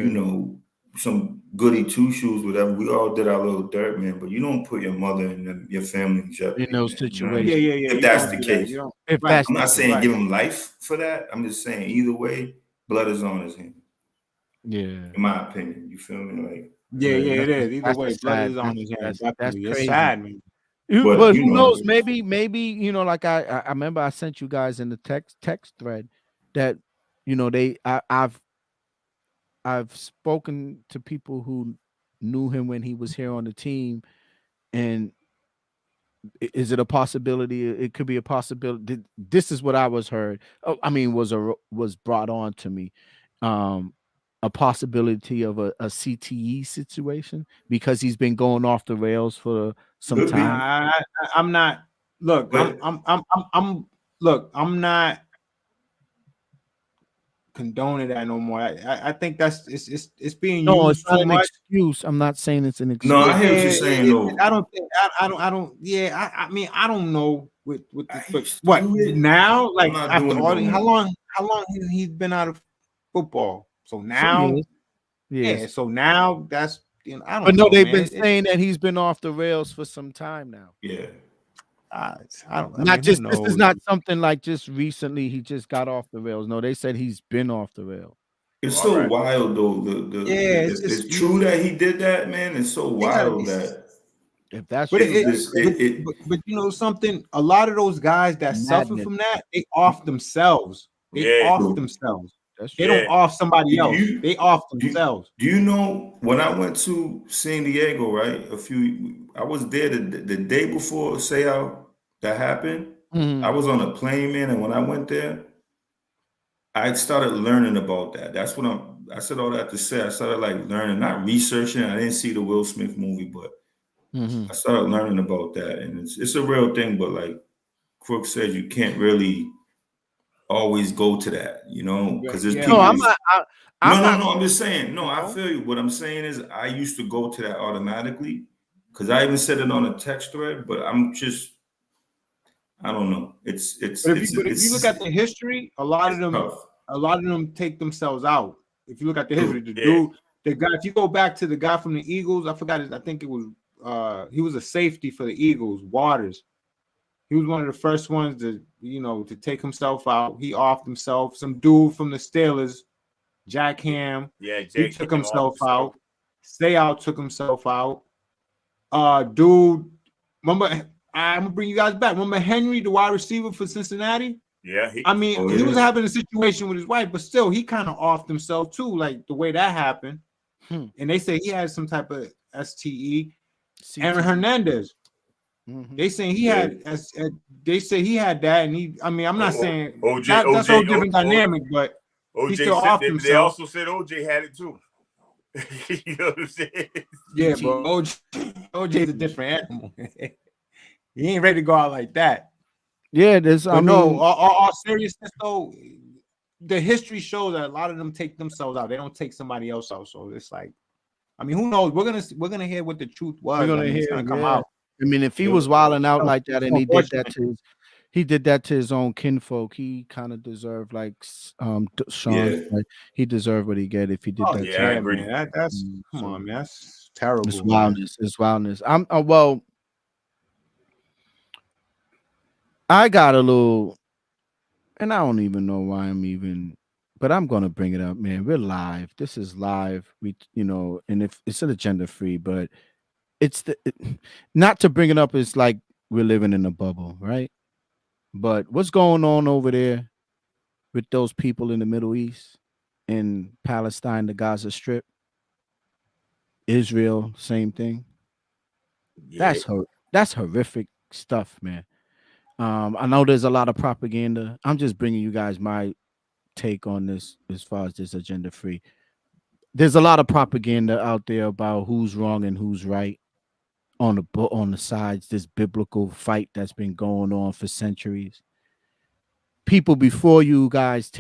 some goody two shoes, whatever. We all did our little dirt, man. But you don't put your mother and your family in jeopardy in those man. situations. If that's the case. I'm not saying give him life for that. I'm just saying either way, blood is on his hands. Yeah. In my opinion, you feel me? Like it is. Either way, blood is on his hands. That's crazy. It's sad, man. But who knows? Maybe like I remember I sent you guys in the text thread that I've spoken to people who knew him when he was here on the team, and is it a possibility? It could be a possibility. This is what I was heard. Was brought on to me. A possibility of a CTE situation because he's been going off the rails for some time. I'm not. Look, I'm not condoning that no more. I think that's it's being used too much. Excuse. I'm not saying it's an excuse. No, I hear what you're saying. No, I don't think. I don't. Yeah, I mean, I don't know what now. Like after all, how long he's been out of football? So now, So now that's I don't. But no, know, they've man. been saying that he's been off the rails for some time now. Yeah. I don't. This is not something like just recently he just got off the rails. No, they said he's been off the rail. It's so wild though. It's true that he did that, man. It's so wild that if that's but you know something, a lot of those guys that suffer from that, they off themselves. They off themselves. They don't off somebody else. They off themselves. Do you know when I went to San Diego, right? I was there the day before Seau that happened. I was on a plane, man, and when I went there, I started learning about that. That's what I said all that to say. I started like learning, not researching. I didn't see the Will Smith movie, but I started learning about that, and it's a real thing. But like Crook said, you can't really always go to that, because there's people. No, I'm just saying. No, I feel you. What I'm saying is, I used to go to that automatically because I even said it on a text thread. But I don't know. If you look at the history, a lot of them take themselves out. If you look at the history, the guy. If you go back to the guy from the Eagles, I forgot. I think it was he was a safety for the Eagles, Waters. He was one of the first ones to take himself out. He offed himself. Some dude from the Steelers, Jack Ham. He took himself out. Seau took himself out. Dude, remember? I'm gonna bring you guys back. Remember Henry, the wide receiver for Cincinnati? Yeah. He was having a situation with his wife, but still, he kind of offed himself too, like the way that happened. And they say he had some type of STE. Aaron Hernandez. They saying he had. They say he had that, and I'm not saying that's a whole different dynamic, but he still offed himself. They also said OJ had it too. You know what I'm saying? Yeah, but OJ's a different animal. He ain't ready to go out like that. Yeah, there's. All seriousness though, the history shows that a lot of them take themselves out. They don't take somebody else out. So it's like, who knows? We're gonna hear what the truth was. It's gonna come out. If he was wilding out like that and he did that to his own kinfolk, he kind of deserved like Sean. Like, he deserved what he get if he did that. Yeah, I agree. Man. That's come on, man. That's terrible. It's wildness. It's wildness. I got a little, and I don't even know why but I'm gonna bring it up, man. We're live. This is live. And if it's an agenda free, but it's not to bring it up. It's like we're living in a bubble, right? But what's going on over there with those people in the Middle East, in Palestine, the Gaza Strip, Israel, same thing. Yeah. That's horrific stuff, man. I know there's a lot of propaganda. I'm just bringing you guys my take on this as far as this agenda free. There's a lot of propaganda out there about who's wrong and who's right on the sides. This biblical fight that's been going on for centuries. People before you guys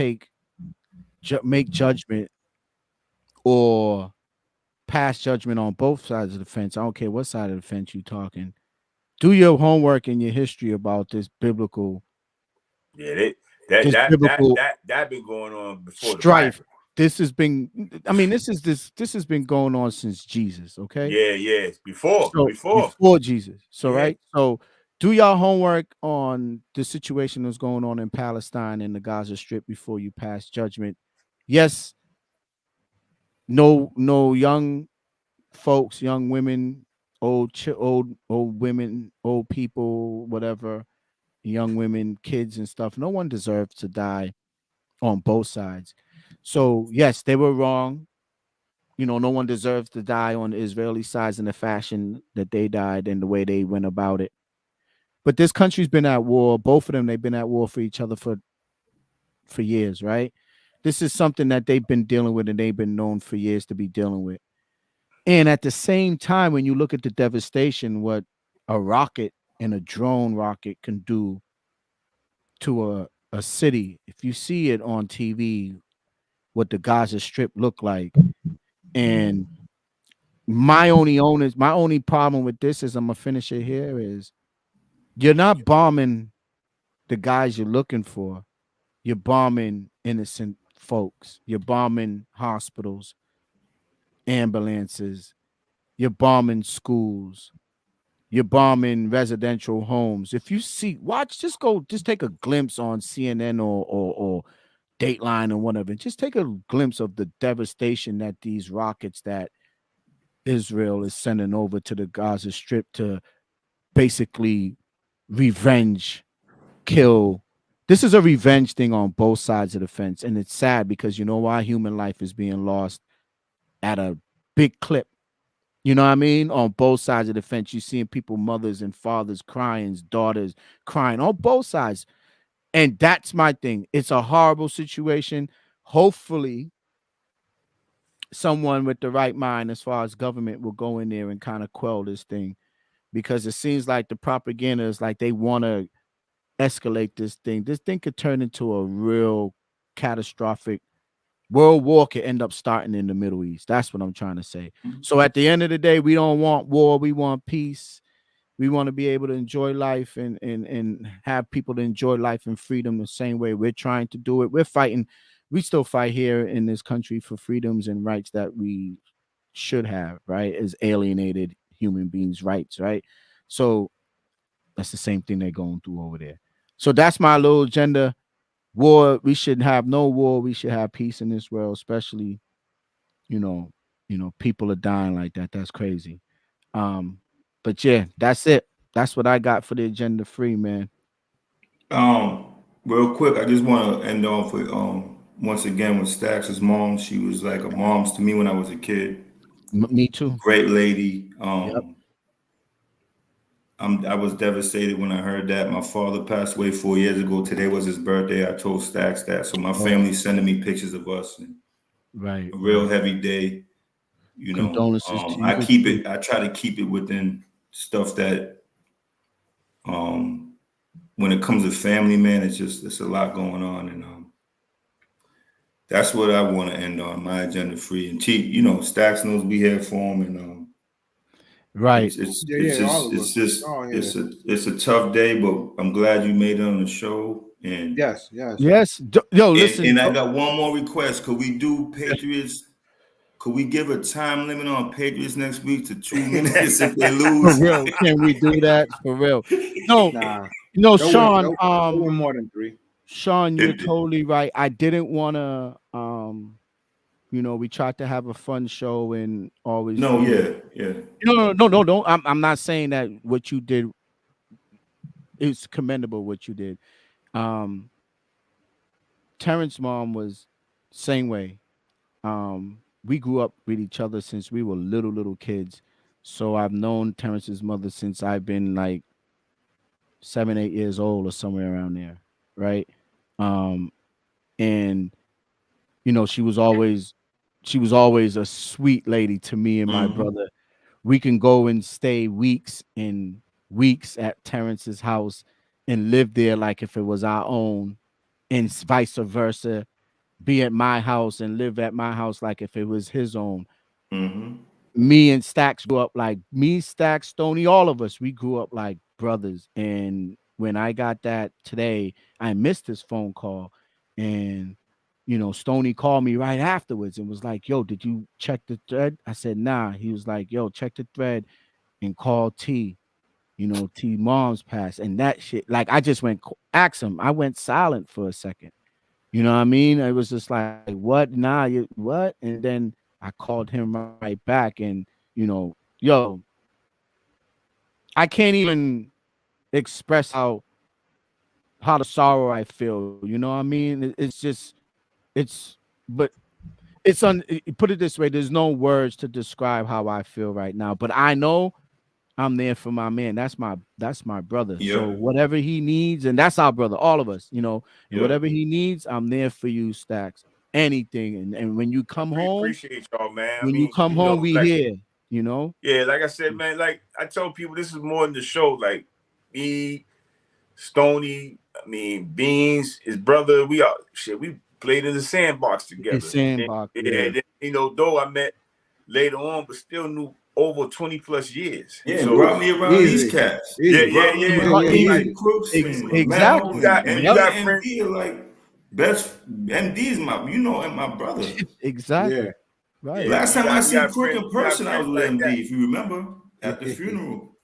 make judgment or pass judgment on both sides of the fence. I don't care what side of the fence you're talking. Do your homework and your history about this biblical. Yeah, This biblical that been going on before strife. the Bible. This has been. I mean, this has been going on since Jesus. Okay. Yeah, before Jesus. So yeah. right. So do y'all homework on the situation that's going on in Palestine and the Gaza Strip before you pass judgment. Yes. No young folks, young women, old women, old people, whatever, young women, kids and stuff. No one deserves to die on both sides. So yes, they were wrong. No one deserves to die on the Israeli sides in the fashion that they died and the way they went about it. But this country's been at war. Both of them, they've been at war for each other for years, right? This is something that they've been dealing with and they've been known for years to be dealing with. And at the same time, when you look at the devastation, what a rocket and a drone rocket can do to a city, if you see it on TV, what the Gaza Strip look like. And my only problem with this is I'm gonna finish it here is you're not bombing the guys you're looking for. You're bombing innocent folks. You're bombing hospitals, ambulances. You're bombing schools. You're bombing residential homes. If you see, just take a glimpse on CNN or Dateline or whatever. Just take a glimpse of the devastation that these rockets that Israel is sending over to the Gaza Strip to basically revenge, kill. This is a revenge thing on both sides of the fence. And it's sad because you know why? Human life is being lost at a big clip. You know what I mean? On both sides of the fence, you're seeing people, mothers and fathers crying, daughters crying on both sides. And that's my thing. It's a horrible situation. Hopefully, someone with the right mind, as far as government, will go in there and kind of quell this thing, because it seems like the propaganda is like they want to escalate this thing. This thing could turn into a real catastrophic world war. Could end up starting in the Middle East. That's what I'm trying to say. So at the end of the day, we don't want war. We want peace. We want to be able to enjoy life and have people to enjoy life and freedom the same way we're trying to do it. We're fighting. We still fight here in this country for freedoms and rights that we should have, right? As alienated human beings' rights, right? So that's the same thing they're going through over there. So that's my little agenda. War. We should have no war. We should have peace in this world, especially, you know, people are dying like that. That's crazy. But yeah, that's it. That's what I got for the agenda free, man. Real quick, I just want to end off with once again with Stax's mom. She was like a mom to me when I was a kid. Me too. Great lady. Yep. I was devastated when I heard that my father passed away 4 years ago. Today was his birthday. I told Stax that. So my family's sending me pictures of us. And right. A real heavy day. You know, condolences to you. I try to keep it within stuff that when it comes to family, man, it's a lot going on. And that's what I want to end on, my agenda free. And Stax knows we here for him, and right. It's a tough day, but I'm glad you made it on the show. And yes. Yo, listen. And I got one more request. Could we do Patriots? Could we give a time limit on Patriots next week to 2 minutes if they lose? For real, can we do that? For real. No, Sean. Win more than 3. Sean, you're totally right. I didn't want to. We tried to have a fun show and always. No, yeah. No. I'm not saying that what you did is commendable. What you did. Terrence's mom was same way. We grew up with each other since we were little kids. So I've known Terrence's mother since I've been like 7, 8 years old or somewhere around there, right? And she was always a sweet lady to me and my brother. We can go and stay weeks and weeks at Terrence's house and live there like if it was our own, and vice versa. Be at my house and live at my house like if it was his own. Me and Stacks grew up like Stacks, Stoney, all of us. We grew up like brothers. And when I got that today, I missed his phone call, and Stoney called me right afterwards and was like, "Yo, did you check the thread?" I said, "Nah." He was like, "Yo, check the thread and call T. T mom's passed." And that shit, like, I just went ask him. I went silent for a second. You know what I mean? I was just like, "What? Nah, you what?" And then I called him right back, and yo, I can't even express how the sorrow I feel. You know what I mean? It's just, but it's put it this way, there's no words to describe how I feel right now. But I know I'm there for my man. That's my brother. Yep. So whatever he needs, and that's our brother, all of us, and whatever he needs, I'm there for you, Stacks. Anything. And when you come home, appreciate y'all, man. When you come home, we here, Yeah, like I said, man, like I tell people, this is more than the show. Like me, Stoney, Beans, his brother, we played in the sandbox together. Though I met later on, but still knew over 20 plus years. Yeah, so brought me around these cats. Exactly. And you got friends like best MD's my brother. Exactly. Yeah. Right. Last time I seen Crook in person, I was with MD, if you remember, at the funeral.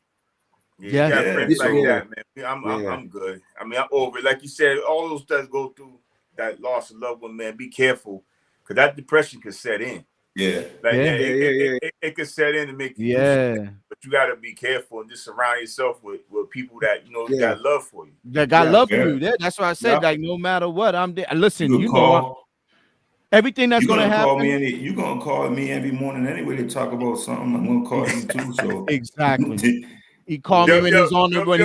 Yeah, you got friends like that, man. I'm good. I'm over it. Like you said, all those stuff go through that loss of loved one, man. Be careful, because that depression could set in. Yeah. It could set in and make you do something, but you got to be careful and just surround yourself with people that got love for you. That got love for you. That's why I said, like, no matter what, I'm there. Listen, everything that's gonna happen. You're gonna call me every morning anyway to talk about something. I'm gonna call you too. So exactly. He called me when he's on his way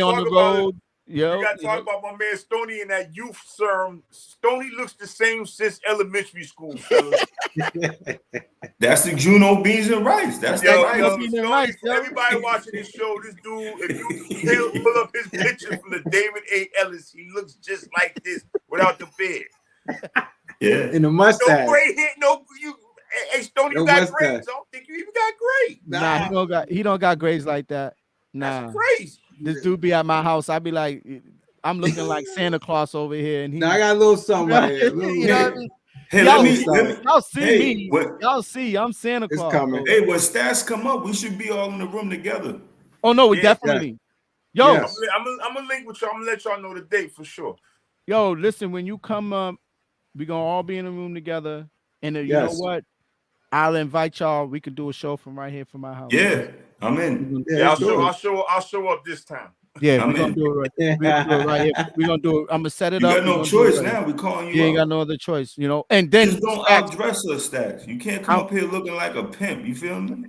on the road. You got to talk about my man Stoney and that youth serum. Stoney looks the same since elementary school, fellas. That's the Juno beans and rice. That's Stoney, everybody watching this show, this dude, if you pull up his picture from the David A. Ellis, he looks just like this without the beard. Yeah, in the mustache. No gray hair, Hey, Stoney, you got grades. I don't think you even got grades. Nah, he don't got grades like that. Nah, that's crazy. This dude be at my house. I be like, I'm looking like Santa Claus over here, and I got a little something right here. You know what I mean? Hey, y'all see me. Y'all see, I'm Santa Claus. It's coming. Hey, when stats come up, we should be all in the room together. Oh no, we definitely. Yo, I'm gonna link with y'all. I'm gonna let y'all know the date for sure. Yo, listen, when you come up, we gonna all be in a room together, and you know what? I'll invite y'all. We can do a show from right here from my house. Yeah, I'm in. I'll show up this time. Yeah, we're gonna do it right here. We're gonna do it. I'm gonna set it up. You got no choice now. We're calling you. You ain't got no other choice, And then just don't outdress us, Stacks. You can't come up here looking like a pimp. You feel me?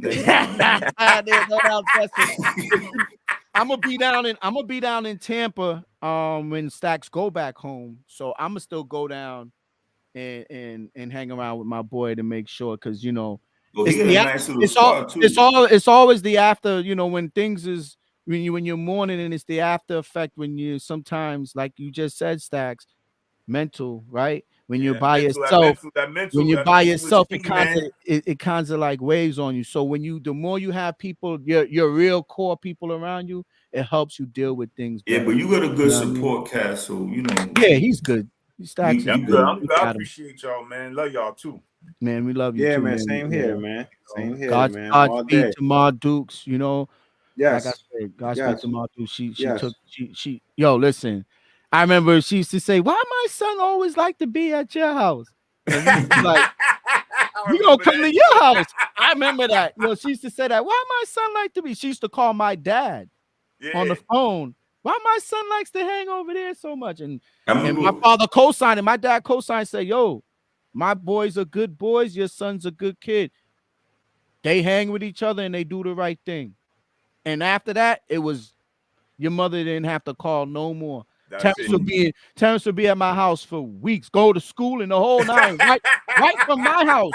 I'm gonna be down in Tampa when Stacks go back home. So I'm gonna still go down and hang around with my boy to make sure, because it's always the after, when things is when you're mourning, and it's the after effect when you sometimes, like you just said, Stacks, mental, right? When you're by yourself, it kind of like weighs on you. So the more you have people, your real core people around you, it helps you deal with things better. Yeah, but you got a good support cast, so Yeah, he's good. Stacks is good. I appreciate y'all, man. Love y'all too. Man, we love you too, man. Same here, man. Same here, man. Godspeed to Ma Dukes, Yes. Like I said, Godspeed to Ma Dukes. She yo, listen. I remember she used to say, "Why my son always like to be at your house?" And we like, "We gonna come to your house." I remember that. She used to say that. Why my son like to be? She used to call my dad on the phone. Why my son likes to hang over there so much? And my father co-signed it. My dad co-signed, say, "Yo, my boys are good boys. Your son's a good kid. They hang with each other and they do the right thing." And after that, it was Your mother didn't have to call no more. That's Terrence would be at my house for weeks. Go to school and the whole nine. Right from my house.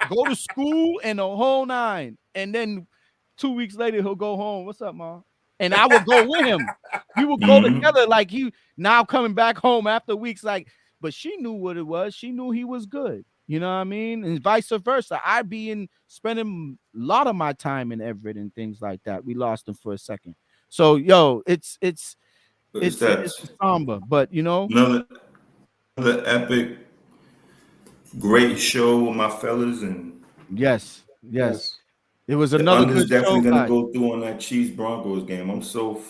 Go to school and the whole nine. And then 2 weeks later, he'll go home. What's up, Mom? And I would go with him. We would go together. Like he now coming back home after weeks. Like, but she knew what it was. She knew he was good. You know what I mean? And vice versa. I'd be spending a lot of my time in Everett and things like that. We lost him for a second. So yo, it's somber, but you know, another epic, great show with my fellas, and yes. It was another good definitely show, gonna go through on that Chiefs Broncos game. I'm so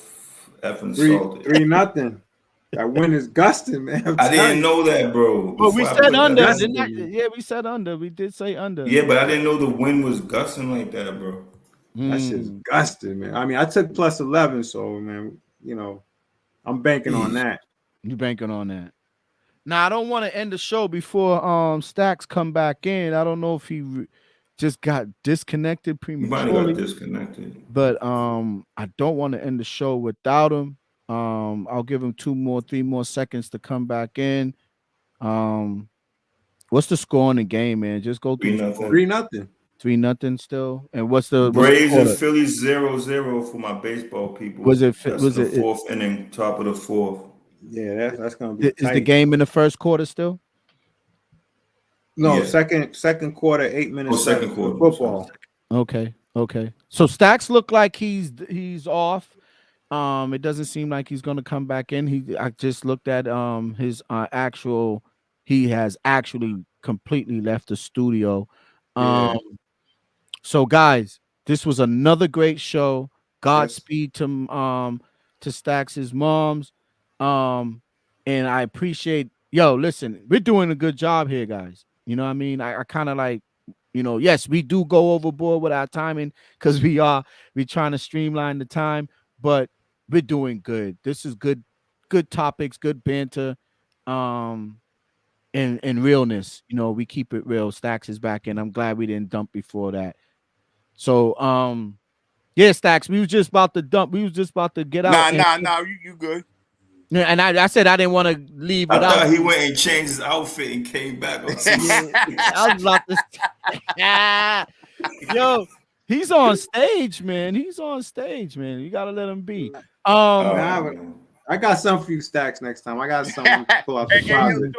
effing salty. 3-0. That win is gusting, man. I didn't know that, bro. But we said under. Yeah, we said under. We did say under. Yeah, but I didn't know the wind was gusting like that, bro. That shit's gusting, man. I mean, I took plus 11, so man, you know, I'm banking on that. You banking on that? Now I don't want to end the show before Stacks come back in. I don't know if he just got disconnected prematurely. He might have got disconnected. But I don't want to end the show without him. I'll give him 3 more seconds to come back in. What's the score in the game, man? Just go through 3-0. 3-0 still. And what's the Braves and Phillies 0-0 for my baseball people? Was it fourth inning, top of the fourth? Yeah, that's gonna be. Is the game in the first quarter still? No, yeah. second quarter, 8 minutes. Second quarter football. Okay. So Stacks look like he's off. It doesn't seem like he's gonna come back in. I just looked at his actual. He has actually completely left the studio. So guys, this was another great show. Godspeed to Stacks' moms. And I appreciate. Yo, listen, we're doing a good job here, guys. You know what I mean? I kind of like, you know, yes, we do go overboard with our timing because we're trying to streamline the time, but we're doing good. This is good topics, good banter, and realness. You know, we keep it real. Stacks is back, and I'm glad we didn't dump before that. So, yeah, Stacks, we was just about to dump. We was just about to get out. Nah, you good. Yeah, and I said I didn't want to leave without. I thought he went and changed his outfit and came back. I was about to. Yo, he's on stage, man. You gotta let him be. I got some for you, Stacks, next time. I got something to pull out the closet.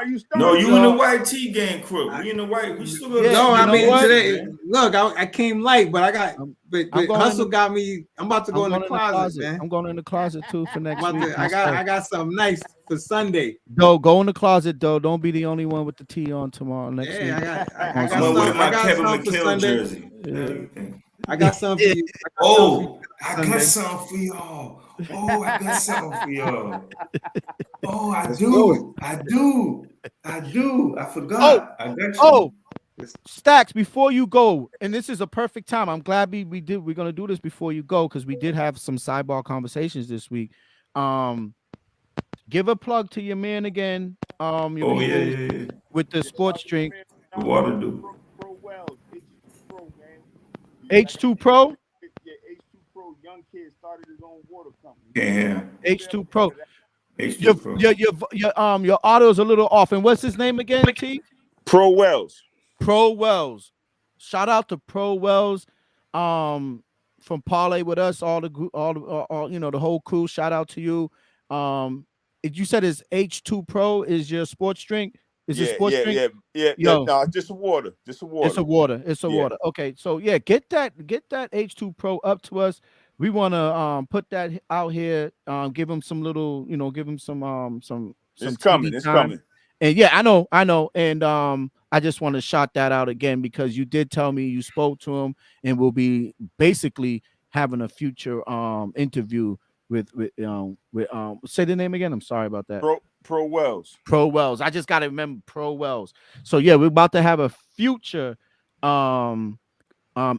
You start. No, you in the white tee game, crook. We in the white. We still today. Look, I came light, but I got. But Hustle got me. I'm about to go in the closet, man. I'm going in the closet too for next week. I got something nice for Sunday. Go in the closet, though. Don't be the only one with the tee on tomorrow. Next week. I got something for Sunday. Jersey. Yeah. I got something for you. I got something for y'all. I got something for y'all. I do. I forgot. I got you. Stacks, before you go, and this is a perfect time. I'm glad we're gonna do this before you go because we did have some sidebar conversations this week. Give a plug to your man again. With the sports drink. The water do. H2 Pro. Yeah, H2 Pro. Young kid started his own water company. Yeah. H2 Pro. H2 Pro. Your audio is a little off. And what's his name again, T? Pro Wells. Shout out to Pro Wells. From Parlay with us, all the whole crew. Shout out to you. You said it's H2 Pro is your sports drink. Is it sports drink? Yeah. No, just a water. It's a water. Okay, so yeah, get that H2 Pro up to us. We want to put that out here. Give them some little, give them some. It's coming. And yeah, I know. And I just want to shout that out again because you did tell me you spoke to him, and we'll be basically having a future interview with say the name again. I'm sorry about that. Pro Wells. I just got to remember Pro Wells. So yeah, we're about to have a future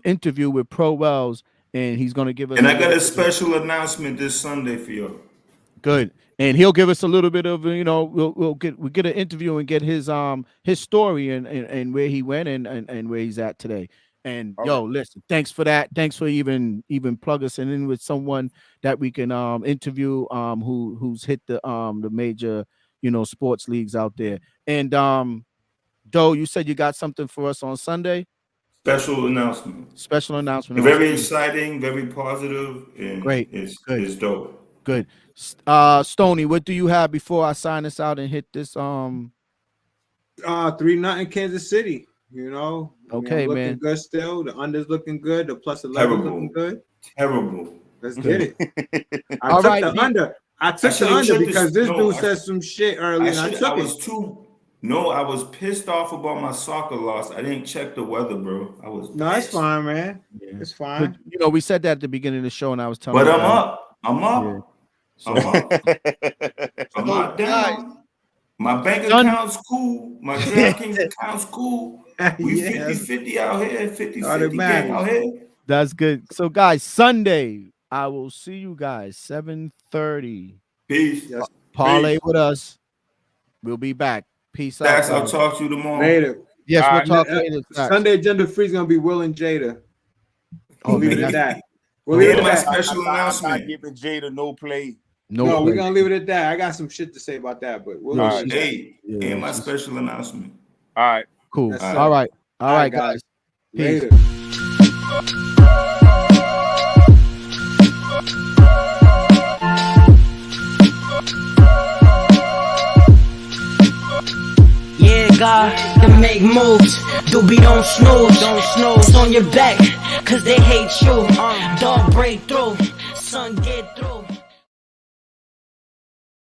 interview with Pro Wells, and he's going to give us. And I got a special announcement this Sunday for you. Good, and he'll give us a little bit of we'll get an interview and get his story and where he went and where he's at today. And All yo, listen, thanks for that. Thanks for even plug us in with someone that we can interview who's hit the major, sports leagues out there. And Doe, you said you got something for us on Sunday? Special announcement. Special announcement. Very exciting, very positive, and great. It's dope. Good. Stoney, what do you have before I sign this out and hit this 3-0 Kansas City, Okay, looking man. good still. The under's looking good. The plus 11 looking good. Terrible. Let's get it. All right, the under. I took the under because this dude said some shit earlier, and I took it. I was pissed off about my soccer loss. I didn't check the weather, bro. I was. No, it's fine, man. Yeah. It's fine. We said that at the beginning of the show, and I was telling. But I'm up. I'm up. Yeah. So, I'm up. I'm not down. My bank account's cool. My DraftKings account's cool. We 50-50 out here. 50-50 gang out here. That's good. So, guys, Sunday, I will see you guys 7:30. Peace. Yes. Parlay with us. We'll be back. Peace out. I'll talk to you tomorrow. Later. Yes, we'll talk later. Sunday agenda free is gonna be Will and Jada. We'll leave it at that. We'll leave it at that. Special announcement. I'm not giving Jada no play. No, we're gonna leave it at that. I got some shit to say about that, but we'll and my special announcement. All right. Cool. All right, guys. Peace. Later. God to make moves, doobie don't snooze, it's on your back, cause they hate you, dog break through, son get through.